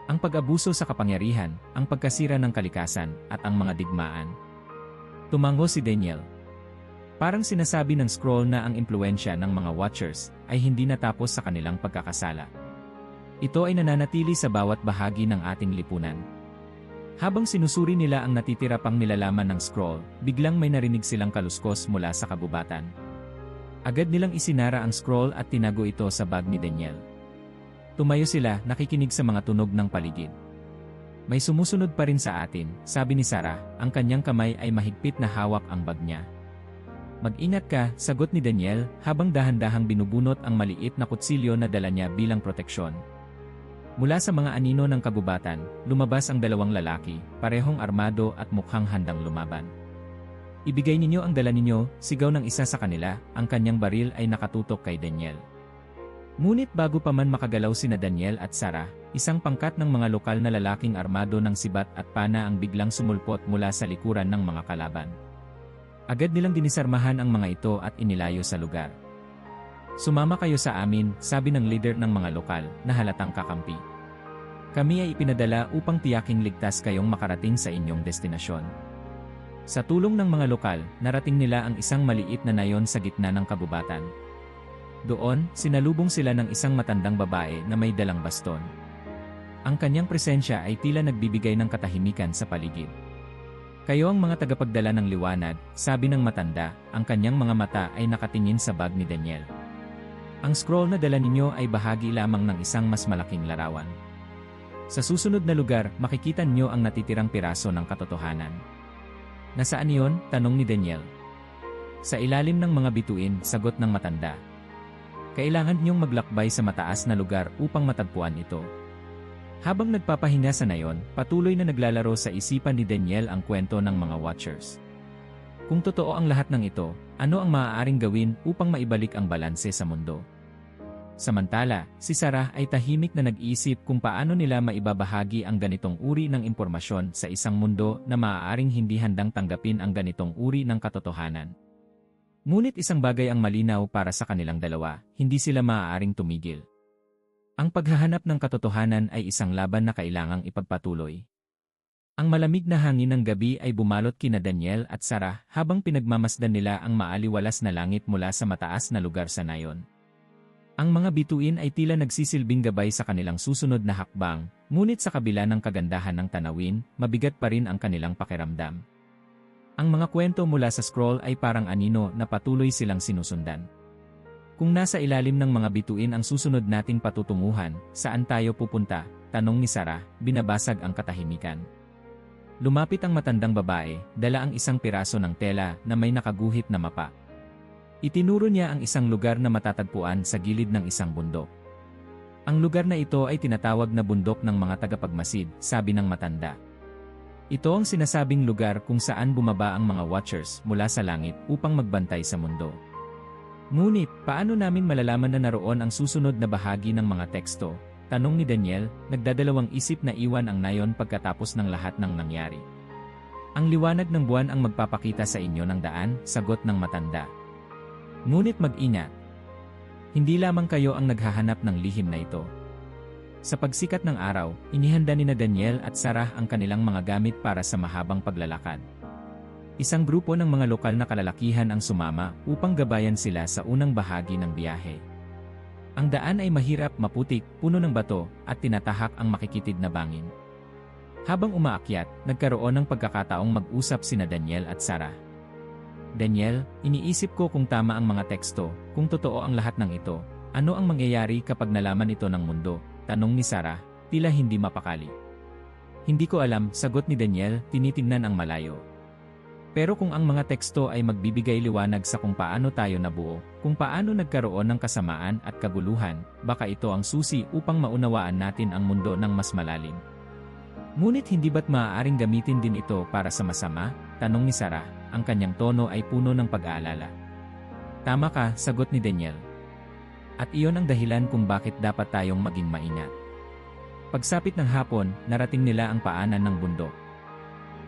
Ang pag-abuso sa kapangyarihan, ang pagkasira ng kalikasan, at ang mga digmaan. Tumango si Daniel. Parang sinasabi ng scroll na ang impluensya ng mga Watchers ay hindi natapos sa kanilang pagkakasala. Ito ay nananatili sa bawat bahagi ng ating lipunan. Habang sinusuri nila ang natitira pang nilalaman ng scroll, biglang may narinig silang kaluskos mula sa kabubatan. Agad nilang isinara ang scroll at tinago ito sa bag ni Daniel. Tumayo sila, nakikinig sa mga tunog ng paligid. May sumusunod pa rin sa atin, sabi ni Sarah, ang kanyang kamay ay mahigpit na hawak ang bag niya. Mag-ingat ka, sagot ni Daniel, habang dahan-dahang binubunot ang maliit na kutsilyo na dala niya bilang proteksyon. Mula sa mga anino ng kagubatan, lumabas ang dalawang lalaki, parehong armado at mukhang handang lumaban. Ibigay ninyo ang dala ninyo, sigaw ng isa sa kanila, ang kanyang baril ay nakatutok kay Daniel. Ngunit bago pa man makagalaw sina Daniel at Sarah, isang pangkat ng mga lokal na lalaking armado ng sibat at pana ang biglang sumulpot mula sa likuran ng mga kalaban. Agad nilang dinisarmahan ang mga ito at inilayo sa lugar. Sumama kayo sa amin, sabi ng leader ng mga lokal, na halatang kakampi. Kami ay ipinadala upang tiyaking ligtas kayong makarating sa inyong destinasyon. Sa tulong ng mga lokal, narating nila ang isang maliit na nayon sa gitna ng kabubatan. Doon, sinalubong sila ng isang matandang babae na may dalang baston. Ang kanyang presensya ay tila nagbibigay ng katahimikan sa paligid. Kayo ang mga tagapagdala ng liwanag, sabi ng matanda, ang kanyang mga mata ay nakatingin sa bag ni Daniel. Ang scroll na dala ninyo ay bahagi lamang ng isang mas malaking larawan. Sa susunod na lugar, makikita niyo ang natitirang piraso ng katotohanan. Nasaan iyon? Tanong ni Daniel. Sa ilalim ng mga bituin, sagot ng matanda. Kailangan niyong maglakbay sa mataas na lugar upang matagpuan ito. Habang nagpapahinga sa nayon, patuloy na naglalaro sa isipan ni Daniel ang kwento ng mga Watchers. Kung totoo ang lahat ng ito, ano ang maaaring gawin upang maibalik ang balanse sa mundo? Samantala, si Sarah ay tahimik na nag-iisip kung paano nila maibabahagi ang ganitong uri ng impormasyon sa isang mundo na maaaring hindi handang tanggapin ang ganitong uri ng katotohanan. Ngunit isang bagay ang malinaw para sa kanilang dalawa, hindi sila maaaring tumigil. Ang paghahanap ng katotohanan ay isang laban na kailangang ipagpatuloy. Ang malamig na hangin ng gabi ay bumalot kina Daniel at Sarah habang pinagmamasdan nila ang maaliwalas na langit mula sa mataas na lugar sa nayon. Ang mga bituin ay tila nagsisilbing gabay sa kanilang susunod na hakbang, ngunit sa kabila ng kagandahan ng tanawin, mabigat pa rin ang kanilang pakiramdam. Ang mga kwento mula sa scroll ay parang anino na patuloy silang sinusundan. Kung nasa ilalim ng mga bituin ang susunod nating patutunguhan, saan tayo pupunta? Tanong ni Sarah, binabasag ang katahimikan. Lumapit ang matandang babae, dala ang isang piraso ng tela na may nakaguhit na mapa. Itinuro niya ang isang lugar na matatagpuan sa gilid ng isang bundok. Ang lugar na ito ay tinatawag na bundok ng mga tagapagmasid, sabi ng matanda. Ito ang sinasabing lugar kung saan bumaba ang mga Watchers mula sa langit upang magbantay sa mundo. Ngunit, paano namin malalaman na naroon ang susunod na bahagi ng mga teksto? Tanong ni Daniel, nagdadalawang isip na iwan ang nayon pagkatapos ng lahat ng nangyari. Ang liwanag ng buwan ang magpapakita sa inyo ng daan, sagot ng matanda. Ngunit mag-ingat. Hindi lamang kayo ang naghahanap ng lihim na ito. Sa pagsikat ng araw, inihanda ni Daniel at Sarah ang kanilang mga gamit para sa mahabang paglalakad. Isang grupo ng mga lokal na kalalakihan ang sumama upang gabayan sila sa unang bahagi ng biyahe. Ang daan ay mahirap, maputik, puno ng bato, at tinatahak ang makikitid na bangin. Habang umaakyat, nagkaroon ng pagkakataong mag-usap sina Daniel at Sarah. Daniel, iniisip ko kung tama ang mga teksto, kung totoo ang lahat ng ito, ano ang mangyayari kapag nalaman ito ng mundo? Tanong ni Sarah, tila hindi mapakali. Hindi ko alam, sagot ni Daniel, tinitingnan ang malayo. Pero kung ang mga teksto ay magbibigay liwanag sa kung paano tayo nabuo, kung paano nagkaroon ng kasamaan at kaguluhan, baka ito ang susi upang maunawaan natin ang mundo ng mas malalim. Ngunit hindi ba't maaaring gamitin din ito para sa masama? Tanong ni Sarah, ang kanyang tono ay puno ng pag-aalala. Tama ka, sagot ni Daniel. At iyon ang dahilan kung bakit dapat tayong maging maingat. Pagsapit ng hapon, narating nila ang paanan ng bundok.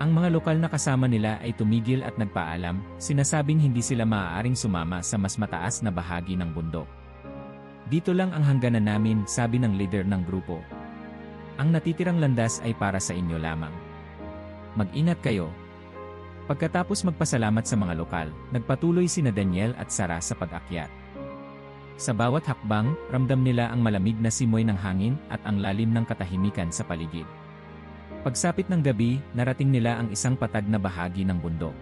Ang mga lokal na kasama nila ay tumigil at nagpaalam, sinasabing hindi sila maaaring sumama sa mas mataas na bahagi ng bundok. Dito lang ang hangganan namin, sabi ng leader ng grupo. Ang natitirang landas ay para sa inyo lamang. Mag-ingat kayo. Pagkatapos magpasalamat sa mga lokal, nagpatuloy sina Daniel at Sarah sa pag-akyat. Sa bawat hakbang, ramdam nila ang malamig na simoy ng hangin at ang lalim ng katahimikan sa paligid. Pagsapit ng gabi, narating nila ang isang patag na bahagi ng bundok.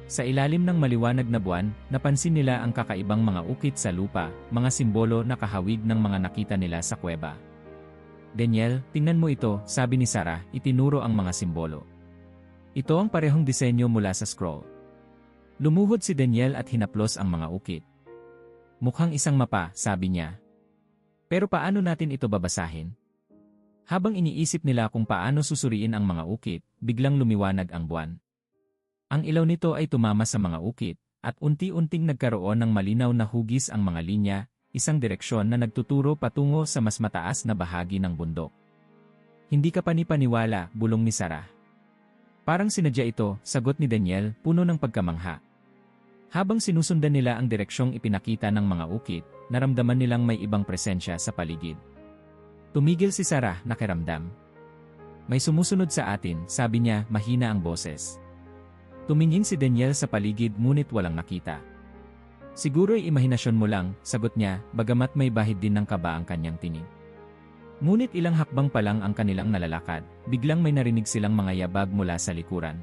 Sa ilalim ng maliwanag na buwan, napansin nila ang kakaibang mga ukit sa lupa, mga simbolo na kahawig ng mga nakita nila sa kuweba. Daniel, tingnan mo ito, sabi ni Sarah, itinuro ang mga simbolo. Ito ang parehong disenyo mula sa scroll. Lumuhod si Daniel at hinaplos ang mga ukit. Mukhang isang mapa, sabi niya. Pero paano natin ito babasahin? Habang iniisip nila kung paano susuriin ang mga ukit, biglang lumiwanag ang buwan. Ang ilaw nito ay tumama sa mga ukit, at unti-unting nagkaroon ng malinaw na hugis ang mga linya, isang direksyon na nagtuturo patungo sa mas mataas na bahagi ng bundok. Hindi ka panipaniwala, bulong ni Sarah. Parang sinadya ito, sagot ni Daniel, puno ng pagkamangha. Habang sinusundan nila ang direksyong ipinakita ng mga ukit, naramdaman nilang may ibang presensya sa paligid. Tumigil si Sarah, nakiramdam. May sumusunod sa atin, sabi niya, mahina ang boses. Tumingin si Daniel sa paligid ngunit walang nakita. Siguro'y imahinasyon mo lang, sagot niya, bagamat may bahid din ng kaba ang kanyang tingin. Ngunit ilang hakbang pa lang ang kanilang nalalakad, biglang may narinig silang mga yabag mula sa likuran.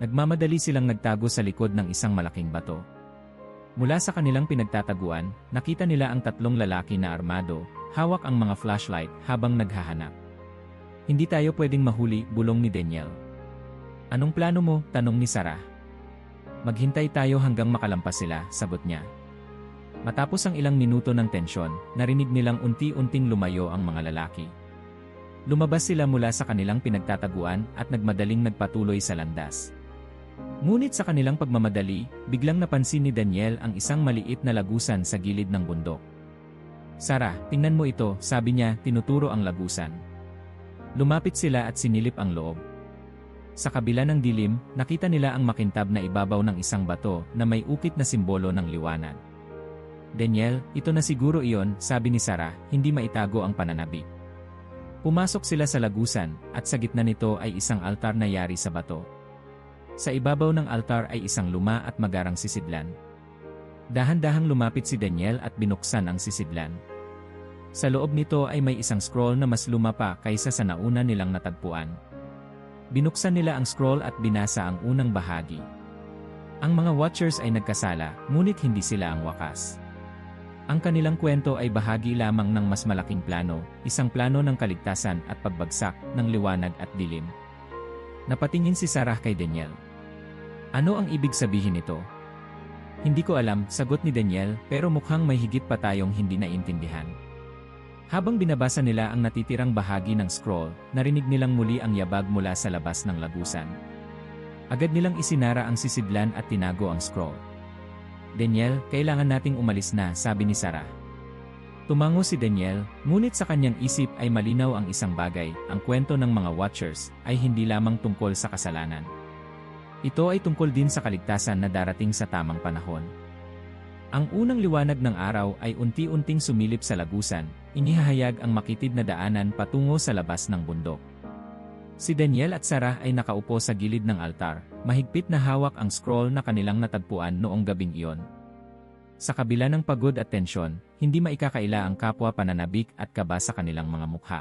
Nagmamadali silang nagtago sa likod ng isang malaking bato. Mula sa kanilang pinagtataguan, nakita nila ang tatlong lalaki na armado, hawak ang mga flashlight habang naghahanap. Hindi tayo pwedeng mahuli, bulong ni Daniel. Anong plano mo? Tanong ni Sarah. Maghintay tayo hanggang makalampas sila, sagot niya. Matapos ang ilang minuto ng tensyon, narinig nilang unti-unting lumayo ang mga lalaki. Lumabas sila mula sa kanilang pinagtataguan at nagmadaling nagpatuloy sa landas. Ngunit sa kanilang pagmamadali, biglang napansin ni Daniel ang isang maliit na lagusan sa gilid ng bundok. Sarah, tingnan mo ito, sabi niya, tinuturo ang lagusan. Lumapit sila at sinilip ang loob. Sa kabila ng dilim, nakita nila ang makintab na ibabaw ng isang bato na may ukit na simbolo ng liwanag. Daniel, ito na siguro iyon, sabi ni Sarah, hindi maitago ang pananabik. Pumasok sila sa lagusan, at sa gitna nito ay isang altar na yari sa bato. Sa ibabaw ng altar ay isang luma at magarang sisidlan. Dahan-dahang lumapit si Daniel at binuksan ang sisidlan. Sa loob nito ay may isang scroll na mas luma pa kaysa sa nauna nilang natagpuan. Binuksan nila ang scroll at binasa ang unang bahagi. Ang mga Watchers ay nagkasala, ngunit hindi sila ang wakas. Ang kanilang kwento ay bahagi lamang ng mas malaking plano, isang plano ng kaligtasan at pagbagsak ng liwanag at dilim. Napatingin si Sarah kay Daniel. Ano ang ibig sabihin nito? Hindi ko alam, sagot ni Daniel, pero mukhang may higit pa tayong hindi naintindihan. Habang binabasa nila ang natitirang bahagi ng scroll, narinig nilang muli ang yabag mula sa labas ng lagusan. Agad nilang isinara ang sisidlan at tinago ang scroll. Daniel, kailangan nating umalis na, sabi ni Sarah. Tumango si Daniel, ngunit sa kanyang isip ay malinaw ang isang bagay, ang kwento ng mga Watchers ay hindi lamang tungkol sa kasalanan. Ito ay tungkol din sa kaligtasan na darating sa tamang panahon. Ang unang liwanag ng araw ay unti-unting sumilip sa lagusan, inihahayag ang makitid na daanan patungo sa labas ng bundok. Si Daniel at Sarah ay nakaupo sa gilid ng altar, mahigpit na hawak ang scroll na kanilang natagpuan noong gabing iyon. Sa kabila ng pagod at tensyon, hindi maikakaila ang kapwa pananabik at kaba sa kanilang mga mukha.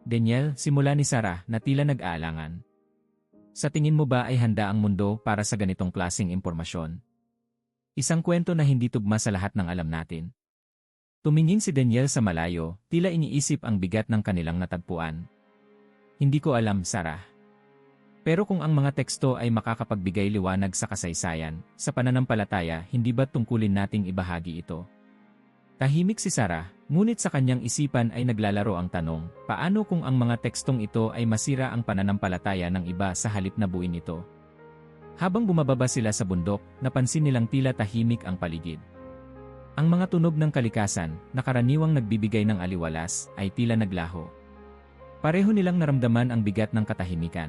Daniel, simula ni Sarah na tila nag-aalangan. Sa tingin mo ba ay handa ang mundo para sa ganitong klaseng impormasyon? Isang kwento na hindi tugma sa lahat ng alam natin. Tumingin si Daniel sa malayo, tila iniisip ang bigat ng kanilang natagpuan. Hindi ko alam, Sarah. Pero kung ang mga teksto ay makakapagbigay liwanag sa kasaysayan, sa pananampalataya, hindi ba tungkulin nating ibahagi ito? Tahimik si Sarah, ngunit sa kanyang isipan ay naglalaro ang tanong, paano kung ang mga tekstong ito ay masira ang pananampalataya ng iba sa halip na buuin ito? Habang bumababa sila sa bundok, napansin nilang tila tahimik ang paligid. Ang mga tunog ng kalikasan, na karaniwang nagbibigay ng aliwalas, ay tila naglaho. Pareho nilang naramdaman ang bigat ng katahimikan.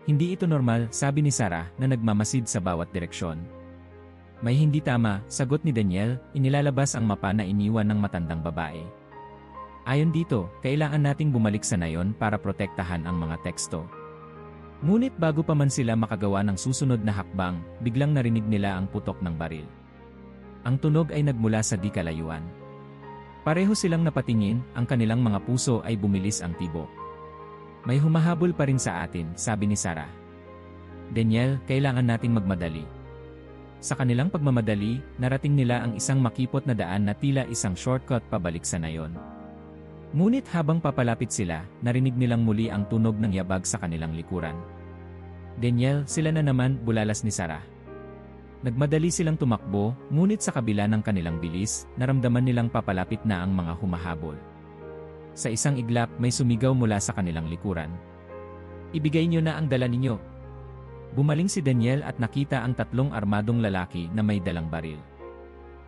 Hindi ito normal, sabi ni Sarah na nagmamasid sa bawat direksyon. May hindi tama, sagot ni Daniel, inilalabas ang mapa na iniwan ng matandang babae. Ayon dito, kailangan nating bumalik sa nayon para protektahan ang mga teksto. Ngunit bago pa man sila makagawa ng susunod na hakbang, biglang narinig nila ang putok ng baril. Ang tunog ay nagmula sa di kalayuan. Pareho silang napatingin, ang kanilang mga puso ay bumilis ang tibok. May humahabol pa rin sa atin, sabi ni Sarah. Daniel, kailangan nating magmadali. Sa kanilang pagmamadali, narating nila ang isang makipot na daan na tila isang shortcut pabalik sa nayon. Ngunit habang papalapit sila, narinig nilang muli ang tunog ng yabag sa kanilang likuran. Daniel, sila na naman, bulalas ni Sarah. Nagmadali silang tumakbo, ngunit sa kabila ng kanilang bilis, naramdaman nilang papalapit na ang mga humahabol. Sa isang iglap, may sumigaw mula sa kanilang likuran. Ibigay niyo na ang dala ninyo. Bumaling si Daniel at nakita ang tatlong armadong lalaki na may dalang baril.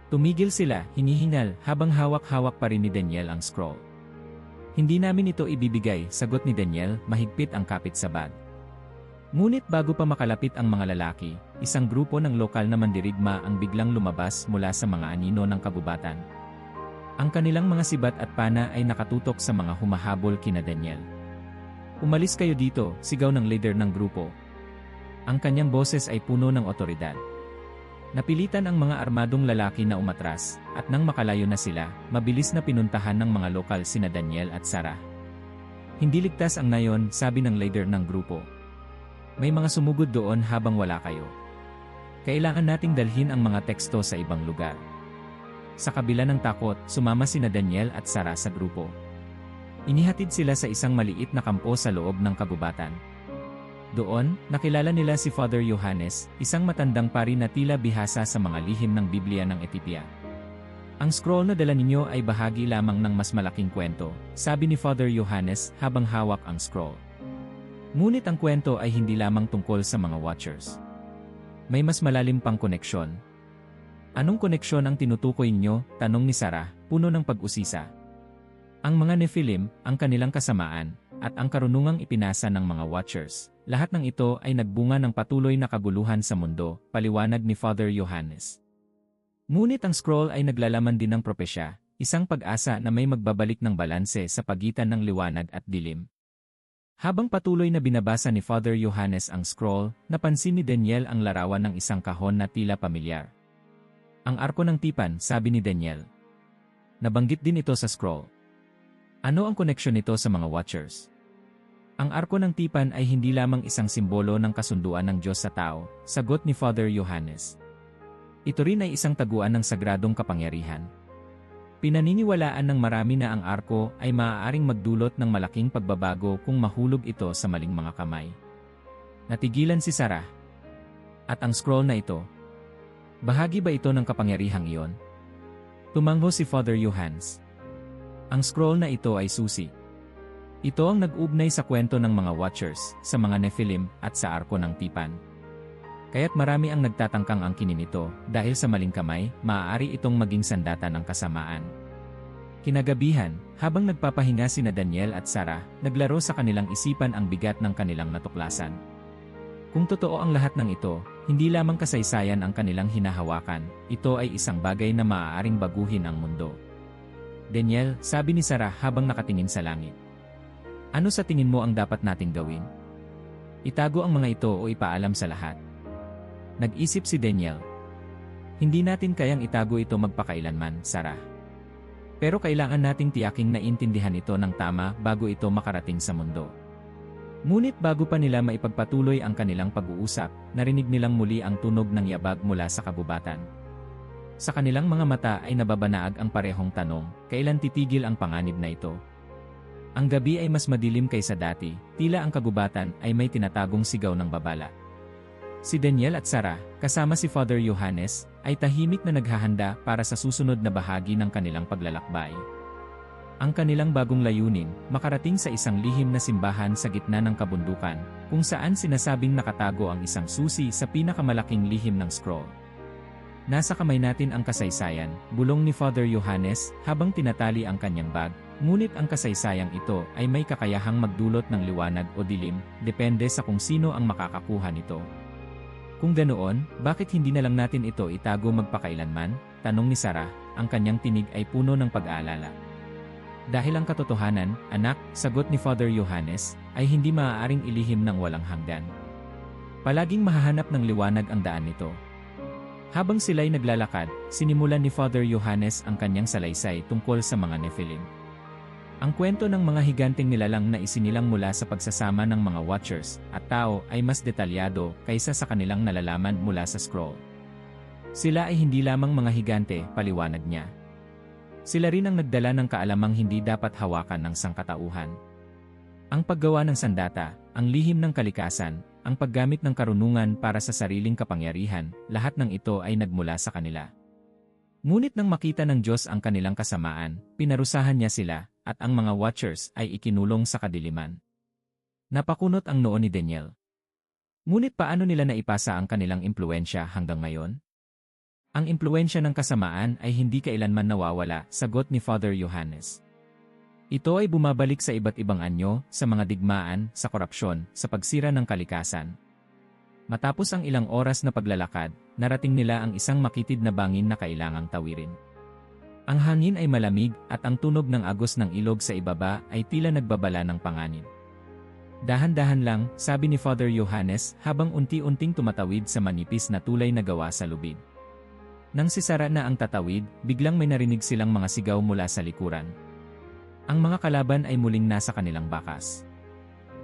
Tumigil sila, hinihingal, habang hawak-hawak pa rin ni Daniel ang scroll. Hindi namin ito ibibigay, sagot ni Daniel, mahigpit ang kapit sa bag. Ngunit bago pa makalapit ang mga lalaki, isang grupo ng lokal na mandirigma ang biglang lumabas mula sa mga anino ng kagubatan. Ang kanilang mga sibat at pana ay nakatutok sa mga humahabol kina Daniel. Umalis kayo dito, sigaw ng leader ng grupo. Ang kanyang boses ay puno ng otoridad. Napilitan ang mga armadong lalaki na umatras, at nang makalayo na sila, mabilis na pinuntahan ng mga lokal sina Daniel at Sarah. Hindi ligtas ang nayon, sabi ng leader ng grupo. May mga sumugod doon habang wala kayo. Kailangan nating dalhin ang mga teksto sa ibang lugar. Sa kabila ng takot, sumama sina Daniel at Sarah sa grupo. Inihatid sila sa isang maliit na kampo sa loob ng kagubatan. Doon, nakilala nila si Father Yohanes, isang matandang pari na tila bihasa sa mga lihim ng Biblia ng Ethiopia. Ang scroll na dala ninyo ay bahagi lamang ng mas malaking kwento, sabi ni Father Yohanes habang hawak ang scroll. Ngunit ang kwento ay hindi lamang tungkol sa mga Watchers. May mas malalim pang koneksyon. Anong koneksyon ang tinutukoy niyo? Tanong ni Sarah, puno ng pag-usisa. Ang mga Nephilim, ang kanilang kasamaan, at ang karunungang ipinasa ng mga Watchers. Lahat ng ito ay nagbunga ng patuloy na kaguluhan sa mundo, paliwanag ni Father Yohanes. Ngunit ang scroll ay naglalaman din ng propesya, isang pag-asa na may magbabalik ng balanse sa pagitan ng liwanag at dilim. Habang patuloy na binabasa ni Father Yohanes ang scroll, napansin ni Daniel ang larawan ng isang kahon na tila pamilyar. Ang arko ng tipan, sabi ni Daniel. Nabanggit din ito sa scroll. Ano ang koneksyon nito sa mga Watchers? Ang arko ng tipan ay hindi lamang isang simbolo ng kasunduan ng Diyos sa tao, sagot ni Father Yohanes. Ito rin ay isang taguan ng sagradong kapangyarihan. Pinaniniwalaan ng marami na ang arko ay maaaring magdulot ng malaking pagbabago kung mahulog ito sa maling mga kamay. Natigilan si Sarah. At ang scroll na ito, bahagi ba ito ng kapangyarihang iyon? Tumangho si Father Yohanes. Ang scroll na ito ay susi. Ito ang nag-ugnay sa kwento ng mga Watchers, sa mga Nephilim, at sa arko ng tipan. Kaya't marami ang nagtatangkang angkinin ito, dahil sa maling kamay, maaari itong maging sandata ng kasamaan. Kinagabihan, habang nagpapahinga sina Daniel at Sarah, naglaro sa kanilang isipan ang bigat ng kanilang natuklasan. Kung totoo ang lahat ng ito, hindi lamang kasaysayan ang kanilang hinahawakan, ito ay isang bagay na maaaring baguhin ang mundo. Daniel, sabi ni Sarah habang nakatingin sa langit. Ano sa tingin mo ang dapat nating gawin? Itago ang mga ito o ipaalam sa lahat? Nag-isip si Daniel. Hindi natin kayang itago ito magpakailanman, Sarah. Pero kailangan nating tiyaking naintindihan ito ng tama bago ito makarating sa mundo. Ngunit bago pa nila maipagpatuloy ang kanilang pag-uusap, narinig nilang muli ang tunog ng yabag mula sa kagubatan. Sa kanilang mga mata ay nababanaag ang parehong tanong, kailan titigil ang panganib na ito? Ang gabi ay mas madilim kaysa dati, tila ang kagubatan ay may tinatagong sigaw ng babala. Si Daniel at Sarah, kasama si Father Johannes, ay tahimik na naghahanda para sa susunod na bahagi ng kanilang paglalakbay. Ang kanilang bagong layunin, makarating sa isang lihim na simbahan sa gitna ng kabundukan, kung saan sinasabing nakatago ang isang susi sa pinakamalaking lihim ng scroll. Nasa kamay natin ang kasaysayan, bulong ni Father Johannes habang tinatali ang kanyang bag, ngunit ang kasaysayang ito ay may kakayahang magdulot ng liwanag o dilim, depende sa kung sino ang makakakuha nito. Kung ganoon, bakit hindi na lang natin ito itago magpakailanman? Tanong ni Sarah, ang kanyang tinig ay puno ng pag-aalala. Dahil ang katotohanan, anak, sagot ni Father Johannes, ay hindi maaaring ilihim ng walang hanggan. Palaging mahahanap ng liwanag ang daan nito. Habang sila'y naglalakad, sinimulan ni Father Johannes ang kanyang salaysay tungkol sa mga Nephilim. Ang kwento ng mga higanteng nilalang na isinilang mula sa pagsasama ng mga Watchers at tao ay mas detalyado kaysa sa kanilang nalalaman mula sa scroll. Sila ay hindi lamang mga higante, paliwanag niya. Sila rin ang nagdala ng kaalamang hindi dapat hawakan ng sangkatauhan. Ang paggawa ng sandata, ang lihim ng kalikasan, ang paggamit ng karunungan para sa sariling kapangyarihan, lahat ng ito ay nagmula sa kanila. Ngunit nang makita ng Diyos ang kanilang kasamaan, pinarusahan niya sila, at ang mga Watchers ay ikinulong sa kadiliman. Napakunot ang noo ni Daniel. Ngunit paano nila naipasa ang kanilang impluensya hanggang ngayon? Ang impluensya ng kasamaan ay hindi kailanman nawawala, sagot ni Father Johannes. Ito ay bumabalik sa iba't ibang anyo, sa mga digmaan, sa korupsyon, sa pagsira ng kalikasan. Matapos ang ilang oras na paglalakad, narating nila ang isang makitid na bangin na kailangang tawirin. Ang hangin ay malamig at ang tunog ng agos ng ilog sa ibaba ay tila nagbabala ng panganib. Dahan-dahan lang, sabi ni Father Johannes habang unti-unting tumatawid sa manipis na tulay na gawa sa lubid. Nang sisara na ang tatawid, biglang may narinig silang mga sigaw mula sa likuran. Ang mga kalaban ay muling nasa kanilang bakas.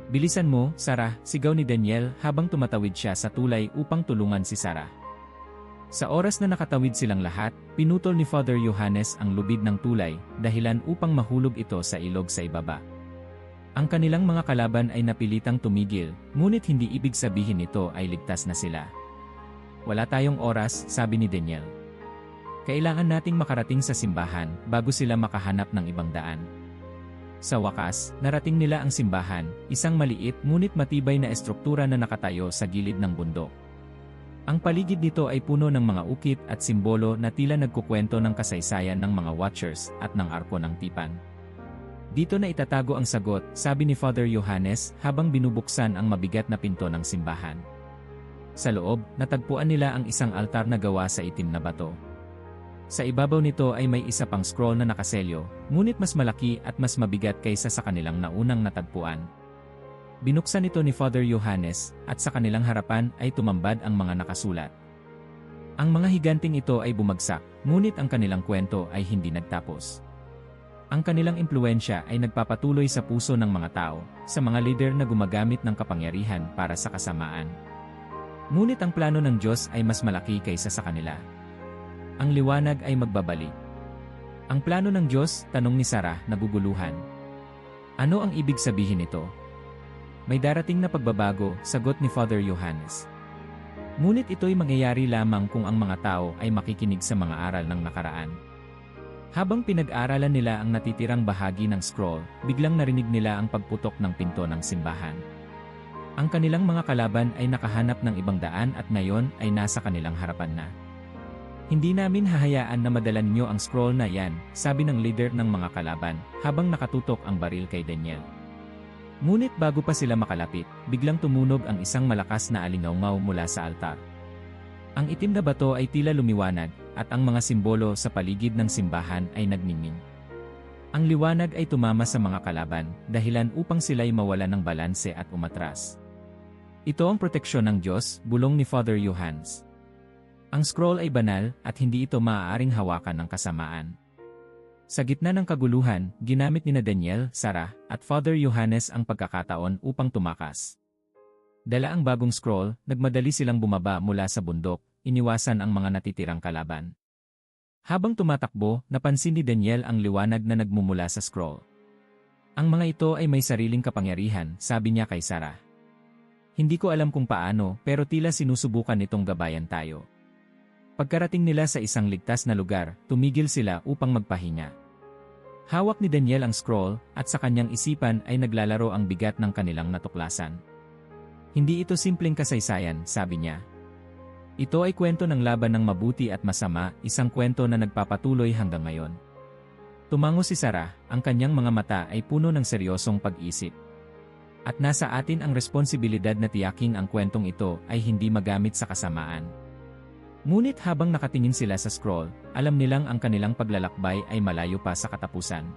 Bilisan mo, Sarah, sigaw ni Daniel habang tumatawid siya sa tulay upang tulungan si Sarah. Sa oras na nakatawid silang lahat, pinutol ni Father Johannes ang lubid ng tulay, dahilan upang mahulog ito sa ilog sa ibaba. Ang kanilang mga kalaban ay napilitang tumigil, ngunit hindi ibig sabihin nito ay ligtas na sila. Wala tayong oras, sabi ni Daniel. Kailangan nating makarating sa simbahan bago sila makahanap ng ibang daan. Sa wakas, narating nila ang simbahan, isang maliit ngunit matibay na estruktura na nakatayo sa gilid ng bundok. Ang paligid nito ay puno ng mga ukit at simbolo na tila nagkukwento ng kasaysayan ng mga Watchers at ng arko ng tipan. Dito na itatago ang sagot, sabi ni Father Johannes habang binubuksan ang mabigat na pinto ng simbahan. Sa loob, natagpuan nila ang isang altar na gawa sa itim na bato. Sa ibabaw nito ay may isa pang scroll na nakaselyo, ngunit mas malaki at mas mabigat kaysa sa kanilang naunang natagpuan. Binuksan ito ni Father Johannes, at sa kanilang harapan ay tumambad ang mga nakasulat. Ang mga higanting ito ay bumagsak, ngunit ang kanilang kwento ay hindi nagtapos. Ang kanilang impluensya ay nagpapatuloy sa puso ng mga tao, sa mga lider na gumagamit ng kapangyarihan para sa kasamaan. Ngunit ang plano ng Diyos ay mas malaki kaysa sa kanila. Ang liwanag ay magbabalik. Ang plano ng Diyos, tanong ni Sarah, naguguluhan. Ano ang ibig sabihin nito? May darating na pagbabago, sagot ni Father Johannes. Ngunit ito'y mangyayari lamang kung ang mga tao ay makikinig sa mga aral ng nakaraan. Habang pinag-aralan nila ang natitirang bahagi ng scroll, biglang narinig nila ang pagputok ng pinto ng simbahan. Ang kanilang mga kalaban ay nakahanap ng ibang daan at ngayon ay nasa kanilang harapan na. Hindi namin hahayaan na madala ninyo ang scroll na yan, sabi ng leader ng mga kalaban, habang nakatutok ang baril kay Daniel. Ngunit bago pa sila makalapit, biglang tumunog ang isang malakas na alingaungaw mula sa altar. Ang itim na bato ay tila lumiwanag, at ang mga simbolo sa paligid ng simbahan ay nagningning. Ang liwanag ay tumama sa mga kalaban, dahilan upang sila'y mawalan ng balanse at umatras. Ito ang proteksyon ng Diyos, bulong ni Father Johannes. Ang scroll ay banal, at hindi ito maaaring hawakan ng kasamaan. Sa gitna ng kaguluhan, ginamit ni Daniel, Sarah, at Father Johannes ang pagkakataon upang tumakas. Dala ang bagong scroll, nagmadali silang bumaba mula sa bundok, iniwasan ang mga natitirang kalaban. Habang tumatakbo, napansin ni Daniel ang liwanag na nagmumula sa scroll. Ang mga ito ay may sariling kapangyarihan, sabi niya kay Sarah. Hindi ko alam kung paano, pero tila sinusubukan nitong gabayan tayo. Pagkarating nila sa isang ligtas na lugar, tumigil sila upang magpahinga. Hawak ni Daniel ang scroll, at sa kanyang isipan ay naglalaro ang bigat ng kanilang natuklasan. Hindi ito simpleng kasaysayan, sabi niya. Ito ay kwento ng laban ng mabuti at masama, isang kwento na nagpapatuloy hanggang ngayon. Tumango si Sarah, ang kanyang mga mata ay puno ng seryosong pag-isip. At nasa atin ang responsibilidad na tiyaking ang kwentong ito ay hindi magamit sa kasamaan. Ngunit habang nakatingin sila sa scroll, alam nilang ang kanilang paglalakbay ay malayo pa sa katapusan.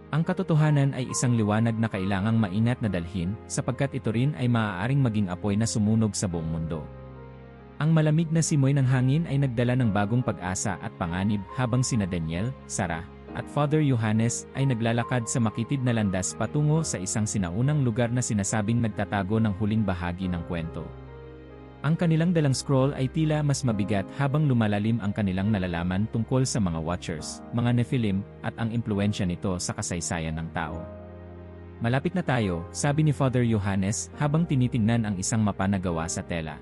Ang katotohanan ay isang liwanag na kailangang maingat na dalhin, sapagkat ito rin ay maaaring maging apoy na sumunog sa buong mundo. Ang malamig na simoy ng hangin ay nagdala ng bagong pag-asa at panganib habang sina Daniel, Sarah, at Father Yohanes ay naglalakad sa makitid na landas patungo sa isang sinaunang lugar na sinasabing nagtatago ng huling bahagi ng kwento. Ang kanilang dalang scroll ay tila mas mabigat habang lumalalim ang kanilang nalalaman tungkol sa mga Watchers, mga Nephilim, at ang impluensya nito sa kasaysayan ng tao. Malapit na tayo, sabi ni Father Yohanes habang tinitingnan ang isang mapa na gawa sa tela.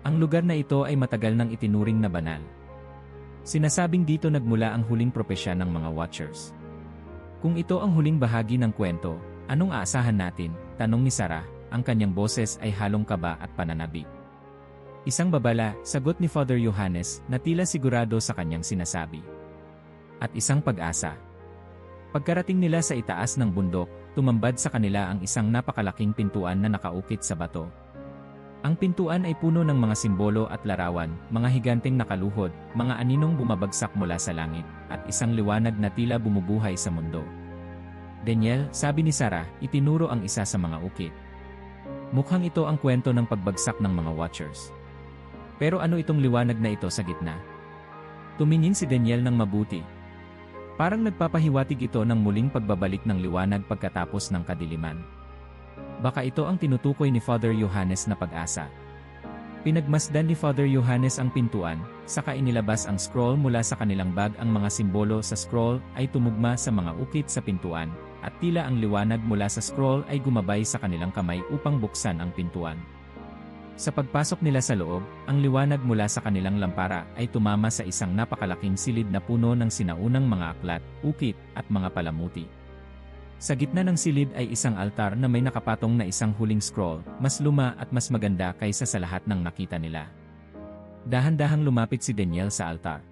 Ang lugar na ito ay matagal nang itinuring na banal. Sinasabing dito nagmula ang huling propesya ng mga Watchers. Kung ito ang huling bahagi ng kwento, anong aasahan natin? Tanong ni Sarah, ang kanyang boses ay halong kaba at pananabik. Isang babala, sagot ni Father Yohanes na tila sigurado sa kanyang sinasabi. At isang pag-asa. Pagkarating nila sa itaas ng bundok, tumambad sa kanila ang isang napakalaking pintuan na nakaukit sa bato. Ang pintuan ay puno ng mga simbolo at larawan, mga higanteng nakaluhod, mga aninong bumabagsak mula sa langit, at isang liwanag na tila bumubuhay sa mundo. Daniel, sabi ni Sarah, itinuro ang isa sa mga ukit. Mukhang ito ang kwento ng pagbagsak ng mga Watchers. Pero ano itong liwanag na ito sa gitna? Tumingin si Daniel ng mabuti. Parang nagpapahiwatig ito ng muling pagbabalik ng liwanag pagkatapos ng kadiliman. Baka ito ang tinutukoy ni Father Yohanes na pag-asa. Pinagmasdan ni Father Yohanes ang pintuan, saka inilabas ang scroll mula sa kanilang bag. Ang mga simbolo sa scroll ay tumugma sa mga ukit sa pintuan, at tila ang liwanag mula sa scroll ay gumabay sa kanilang kamay upang buksan ang pintuan. Sa pagpasok nila sa loob, ang liwanag mula sa kanilang lampara ay tumama sa isang napakalaking silid na puno ng sinaunang mga aklat, ukit, at mga palamuti. Sa gitna ng silid ay isang altar na may nakapatong na isang huling scroll, mas luma at mas maganda kaysa sa lahat ng nakita nila. Dahan-dahang lumapit si Daniel sa altar.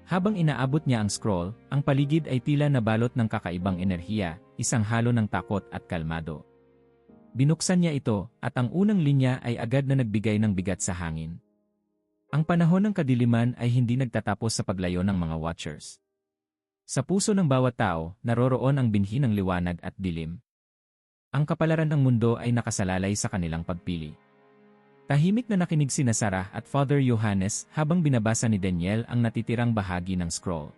Habang inaabot niya ang scroll, ang paligid ay tila nabalot ng kakaibang enerhiya, isang halo ng takot at kalmado. Binuksan niya ito, at ang unang linya ay agad na nagbigay ng bigat sa hangin. Ang panahon ng kadiliman ay hindi nagtatapos sa paglayo ng mga Watchers. Sa puso ng bawat tao, naroroon ang binhi ng liwanag at dilim. Ang kapalaran ng mundo ay nakasalalay sa kanilang pagpili. Tahimik na nakinig sina Sarah at Father Yohanes habang binabasa ni Daniel ang natitirang bahagi ng scroll.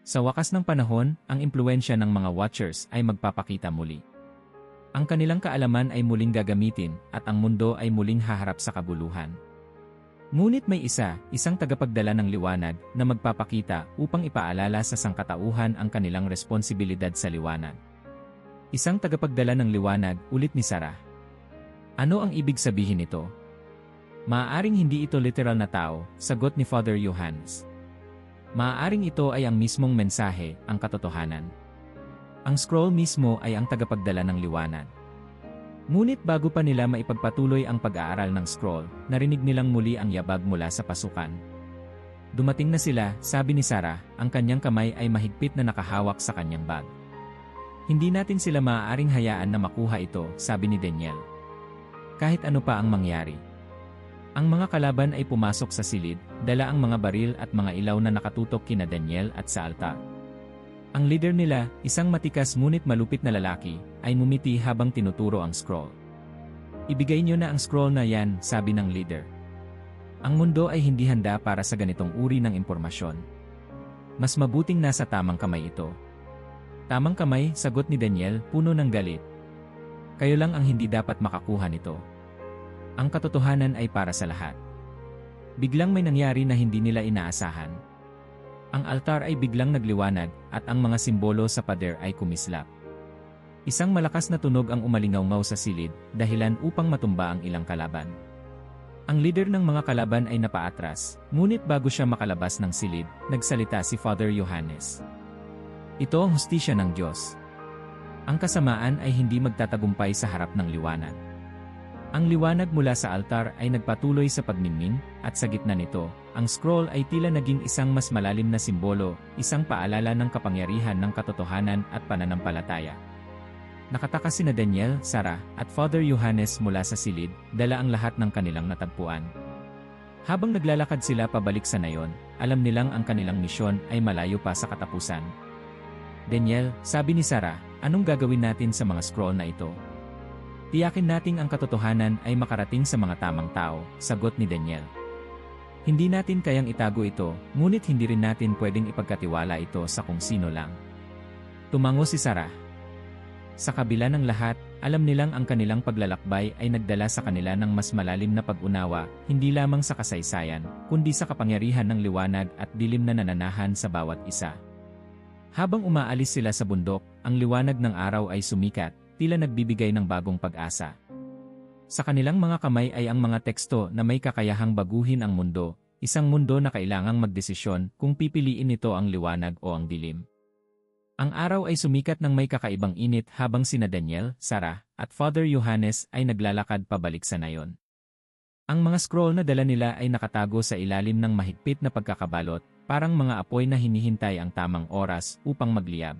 Sa wakas ng panahon, ang impluensya ng mga Watchers ay magpapakita muli. Ang kanilang kaalaman ay muling gagamitin, at ang mundo ay muling haharap sa kabuluhan. Ngunit may isang tagapagdala ng liwanag na magpapakita upang ipaalala sa sangkatauhan ang kanilang responsibilidad sa liwanag. Isang tagapagdala ng liwanag, ulit ni Sarah. Ano ang ibig sabihin nito? Maaaring hindi ito literal na tao, sagot ni Father Yohanes. Maaaring ito ay ang mismong mensahe, ang katotohanan. Ang scroll mismo ay ang tagapagdala ng liwanag. Ngunit bago pa nila maipagpatuloy ang pag-aaral ng scroll, narinig nilang muli ang yabag mula sa pasukan. Dumating na sila, sabi ni Sarah, ang kanyang kamay ay mahigpit na nakahawak sa kanyang bag. Hindi natin sila maaaring hayaan na makuha ito, sabi ni Daniel. Kahit ano pa ang mangyari. Ang mga kalaban ay pumasok sa silid, dala ang mga baril at mga ilaw na nakatutok kina Daniel at sa altar. Ang leader nila, isang matikas ngunit malupit na lalaki, ay mumiti habang tinuturo ang scroll. Ibigay niyo na ang scroll na yan, sabi ng leader. Ang mundo ay hindi handa para sa ganitong uri ng impormasyon. Mas mabuting nasa tamang kamay ito. Tamang kamay, sagot ni Daniel, puno ng galit. Kayo lang ang hindi dapat makakuha nito. Ang katotohanan ay para sa lahat. Biglang may nangyari na hindi nila inaasahan. Ang altar ay biglang nagliwanag at ang mga simbolo sa pader ay kumislap. Isang malakas na tunog ang umalingaw-ngaw sa silid, dahilan upang matumba ang ilang kalaban. Ang leader ng mga kalaban ay napaatras, ngunit bago siya makalabas ng silid, nagsalita si Father Yohanes. Ito ang hustisya ng Diyos. Ang kasamaan ay hindi magtatagumpay sa harap ng liwanag. Ang liwanag mula sa altar ay nagpatuloy sa pagniningning, at sa gitna nito, ang scroll ay tila naging isang mas malalim na simbolo, isang paalala ng kapangyarihan ng katotohanan at pananampalataya. Nakataka sina Daniel, Sarah, at Father Yohanes mula sa silid, dala ang lahat ng kanilang natagpuan. Habang naglalakad sila pabalik sa nayon, alam nilang ang kanilang misyon ay malayo pa sa katapusan. Daniel, sabi ni Sarah, anong gagawin natin sa mga scroll na ito? Tiyakin nating ang katotohanan ay makarating sa mga tamang tao, sagot ni Daniel. Hindi natin kayang itago ito, ngunit hindi rin natin pwedeng ipagkatiwala ito sa kung sino lang. Tumango si Sarah. Sa kabila ng lahat, alam nilang ang kanilang paglalakbay ay nagdala sa kanila ng mas malalim na pag-unawa, hindi lamang sa kasaysayan, kundi sa kapangyarihan ng liwanag at dilim na nananahan sa bawat isa. Habang umaalis sila sa bundok, ang liwanag ng araw ay sumikat, tila nagbibigay ng bagong pag-asa. Sa kanilang mga kamay ay ang mga teksto na may kakayahang baguhin ang mundo, isang mundo na kailangang magdesisyon kung pipiliin nito ang liwanag o ang dilim. Ang araw ay sumikat ng may kakaibang init habang sina Daniel, Sarah, at Father Yohanes ay naglalakad pabalik sa nayon. Ang mga scroll na dala nila ay nakatago sa ilalim ng mahigpit na pagkakabalot, parang mga apoy na hinihintay ang tamang oras upang magliyab.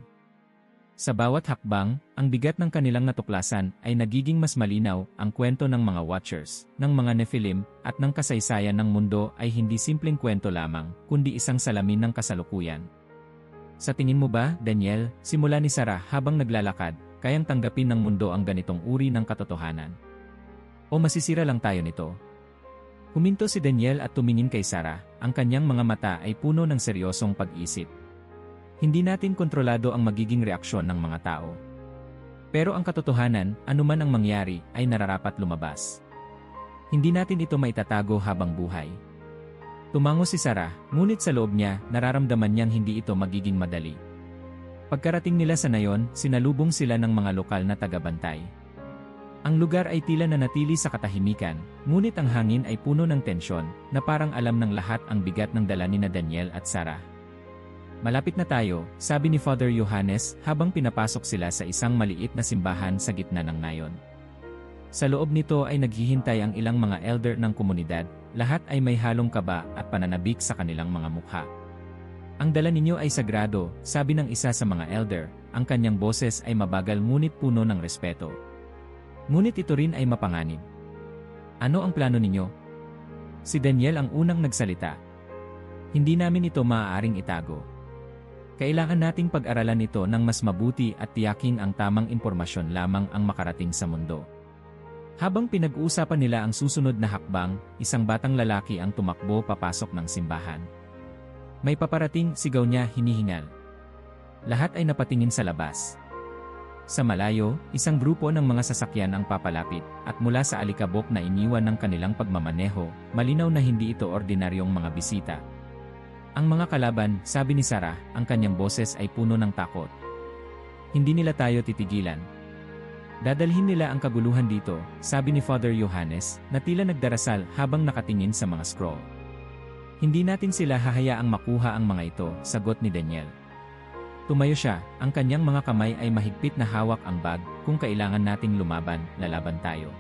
Sa bawat hakbang, ang bigat ng kanilang natuklasan ay nagiging mas malinaw. Ang kwento ng mga Watchers, ng mga Nephilim, at ng kasaysayan ng mundo ay hindi simpleng kwento lamang, kundi isang salamin ng kasalukuyan. Sa tingin mo ba, Daniel, simula ni Sarah habang naglalakad, kayang tanggapin ng mundo ang ganitong uri ng katotohanan? O masisira lang tayo nito? Huminto si Daniel at tumingin kay Sarah, ang kanyang mga mata ay puno ng seryosong pag-isip. Hindi natin kontrolado ang magiging reaksyon ng mga tao. Pero ang katotohanan, anuman ang mangyari, ay nararapat lumabas. Hindi natin ito maitatago habang buhay. Tumango si Sarah, ngunit sa loob niya, nararamdaman niyang hindi ito magiging madali. Pagkarating nila sa nayon, sinalubong sila ng mga lokal na tagabantay. Ang lugar ay tila nanatili sa katahimikan, ngunit ang hangin ay puno ng tensyon, na parang alam ng lahat ang bigat ng dala ni Daniel at Sarah. Malapit na tayo, sabi ni Father Yohanes habang pinapasok sila sa isang maliit na simbahan sa gitna ng nayon. Sa loob nito ay naghihintay ang ilang mga elder ng komunidad, lahat ay may halong kaba at pananabik sa kanilang mga mukha. Ang dala ninyo ay sagrado, sabi ng isa sa mga elder, ang kanyang boses ay mabagal ngunit puno ng respeto. Ngunit ito rin ay mapanganib. Ano ang plano ninyo? Si Daniel ang unang nagsalita. Hindi namin ito maaaring itago. Kailangan nating pag-aralan ito ng mas mabuti at tiyaking ang tamang impormasyon lamang ang makarating sa mundo. Habang pinag-uusapan nila ang susunod na hakbang, isang batang lalaki ang tumakbo papasok ng simbahan. May paparating, sigaw niya, hinihingal. Lahat ay napatingin sa labas. Sa malayo, isang grupo ng mga sasakyan ang papalapit, at mula sa alikabok na iniwan ng kanilang pagmamaneho, malinaw na hindi ito ordinaryong mga bisita. Ang mga kalaban, sabi ni Sarah, ang kanyang boses ay puno ng takot. Hindi nila tayo titigilan. Dadalhin nila ang kaguluhan dito, sabi ni Father Yohanes, na tila nagdarasal habang nakatingin sa mga scroll. Hindi natin sila hahayaang makuha ang mga ito, sagot ni Daniel. Tumayo siya, ang kanyang mga kamay ay mahigpit na hawak ang bag, kung kailangan nating lumaban, lalaban tayo.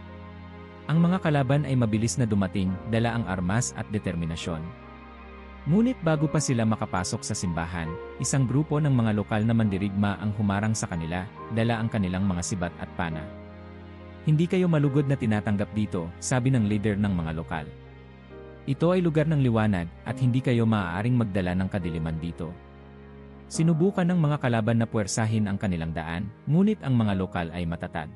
Ang mga kalaban ay mabilis na dumating, dala ang armas at determinasyon. Ngunit bago pa sila makapasok sa simbahan, isang grupo ng mga lokal na mandirigma ang humarang sa kanila, dala ang kanilang mga sibat at pana. Hindi kayo malugod na tinatanggap dito, sabi ng leader ng mga lokal. Ito ay lugar ng liwanag at hindi kayo maaaring magdala ng kadiliman dito. Sinubukan ng mga kalaban na puwersahin ang kanilang daan, ngunit ang mga lokal ay matatag.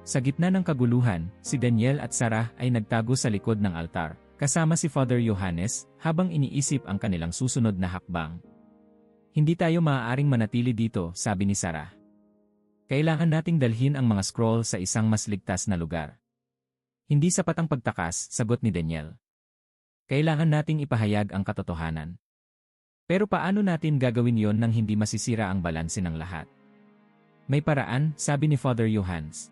Sa gitna ng kaguluhan, si Daniel at Sarah ay nagtago sa likod ng altar, kasama si Father Yohanes, habang iniisip ang kanilang susunod na hakbang. Hindi tayo maaaring manatili dito, sabi ni Sarah. Kailangan nating dalhin ang mga scroll sa isang mas ligtas na lugar. Hindi sapat ang pagtakas, sagot ni Daniel. Kailangan nating ipahayag ang katotohanan. Pero paano natin gagawin yon nang hindi masisira ang balanse ng lahat? May paraan, sabi ni Father Johannes.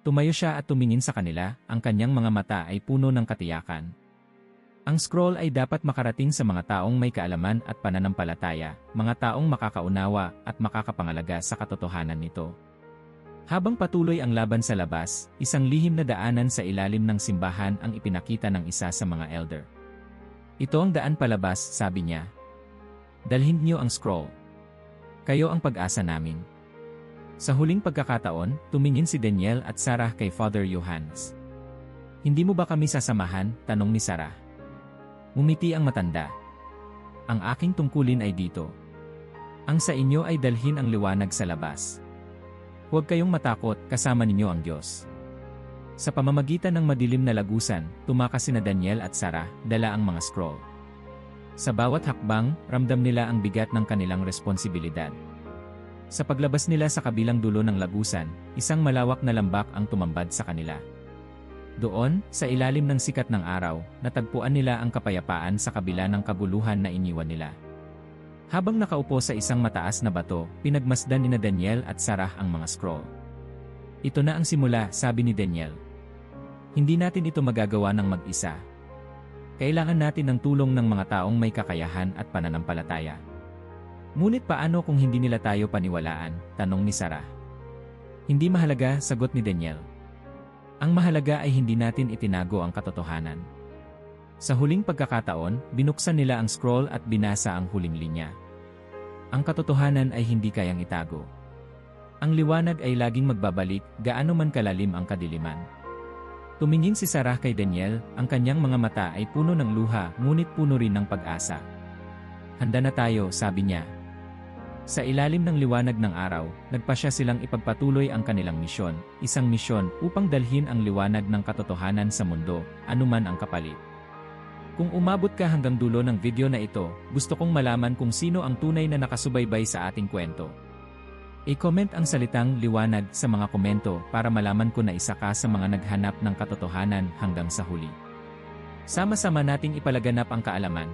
Tumayo siya at tumingin sa kanila, ang kanyang mga mata ay puno ng katiyakan. Ang scroll ay dapat makarating sa mga taong may kaalaman at pananampalataya, mga taong makakaunawa at makakapangalaga sa katotohanan nito. Habang patuloy ang laban sa labas, isang lihim na daanan sa ilalim ng simbahan ang ipinakita ng isa sa mga elder. Ito ang daan palabas, sabi niya. Dalhin niyo ang scroll. Kayo ang pag-asa namin. Sa huling pagkakataon, tumingin si Daniel at Sarah kay Father Johannes. Hindi mo ba kami sasamahan? Tanong ni Sarah. Ngumiti ang matanda. Ang aking tungkulin ay dito. Ang sa inyo ay dalhin ang liwanag sa labas. Huwag kayong matakot, kasama ninyo ang Diyos. Sa pamamagitan ng madilim na lagusan, tumakas sina Daniel at Sarah, dala ang mga scroll. Sa bawat hakbang, ramdam nila ang bigat ng kanilang responsibilidad. Sa paglabas nila sa kabilang dulo ng lagusan, isang malawak na lambak ang tumambad sa kanila. Doon, sa ilalim ng sikat ng araw, natagpuan nila ang kapayapaan sa kabila ng kaguluhan na iniwan nila. Habang nakaupo sa isang mataas na bato, pinagmasdan ni Daniel at Sarah ang mga scroll. Ito na ang simula, sabi ni Daniel. Hindi natin ito magagawa ng mag-isa. Kailangan natin ng tulong ng mga taong may kakayahan at pananampalataya. Ngunit paano kung hindi nila tayo paniwalaan? Tanong ni Sarah. Hindi mahalaga, sagot ni Daniel. Ang mahalaga ay hindi natin itinago ang katotohanan. Sa huling pagkakataon, binuksan nila ang scroll at binasa ang huling linya. Ang katotohanan ay hindi kayang itago. Ang liwanag ay laging magbabalik, gaano man kalalim ang kadiliman. Tumingin si Sarah kay Daniel, ang kanyang mga mata ay puno ng luha, ngunit puno rin ng pag-asa. Handa na tayo, sabi niya. Sa ilalim ng liwanag ng araw, nagpasya silang ipagpatuloy ang kanilang misyon, isang misyon upang dalhin ang liwanag ng katotohanan sa mundo, anuman ang kapalit. Kung umabot ka hanggang dulo ng video na ito, gusto kong malaman kung sino ang tunay na nakasubaybay sa ating kwento. I-comment ang salitang liwanag sa mga komento para malaman ko na isa ka sa mga naghanap ng katotohanan hanggang sa huli. Sama-sama nating ipalaganap ang kaalaman,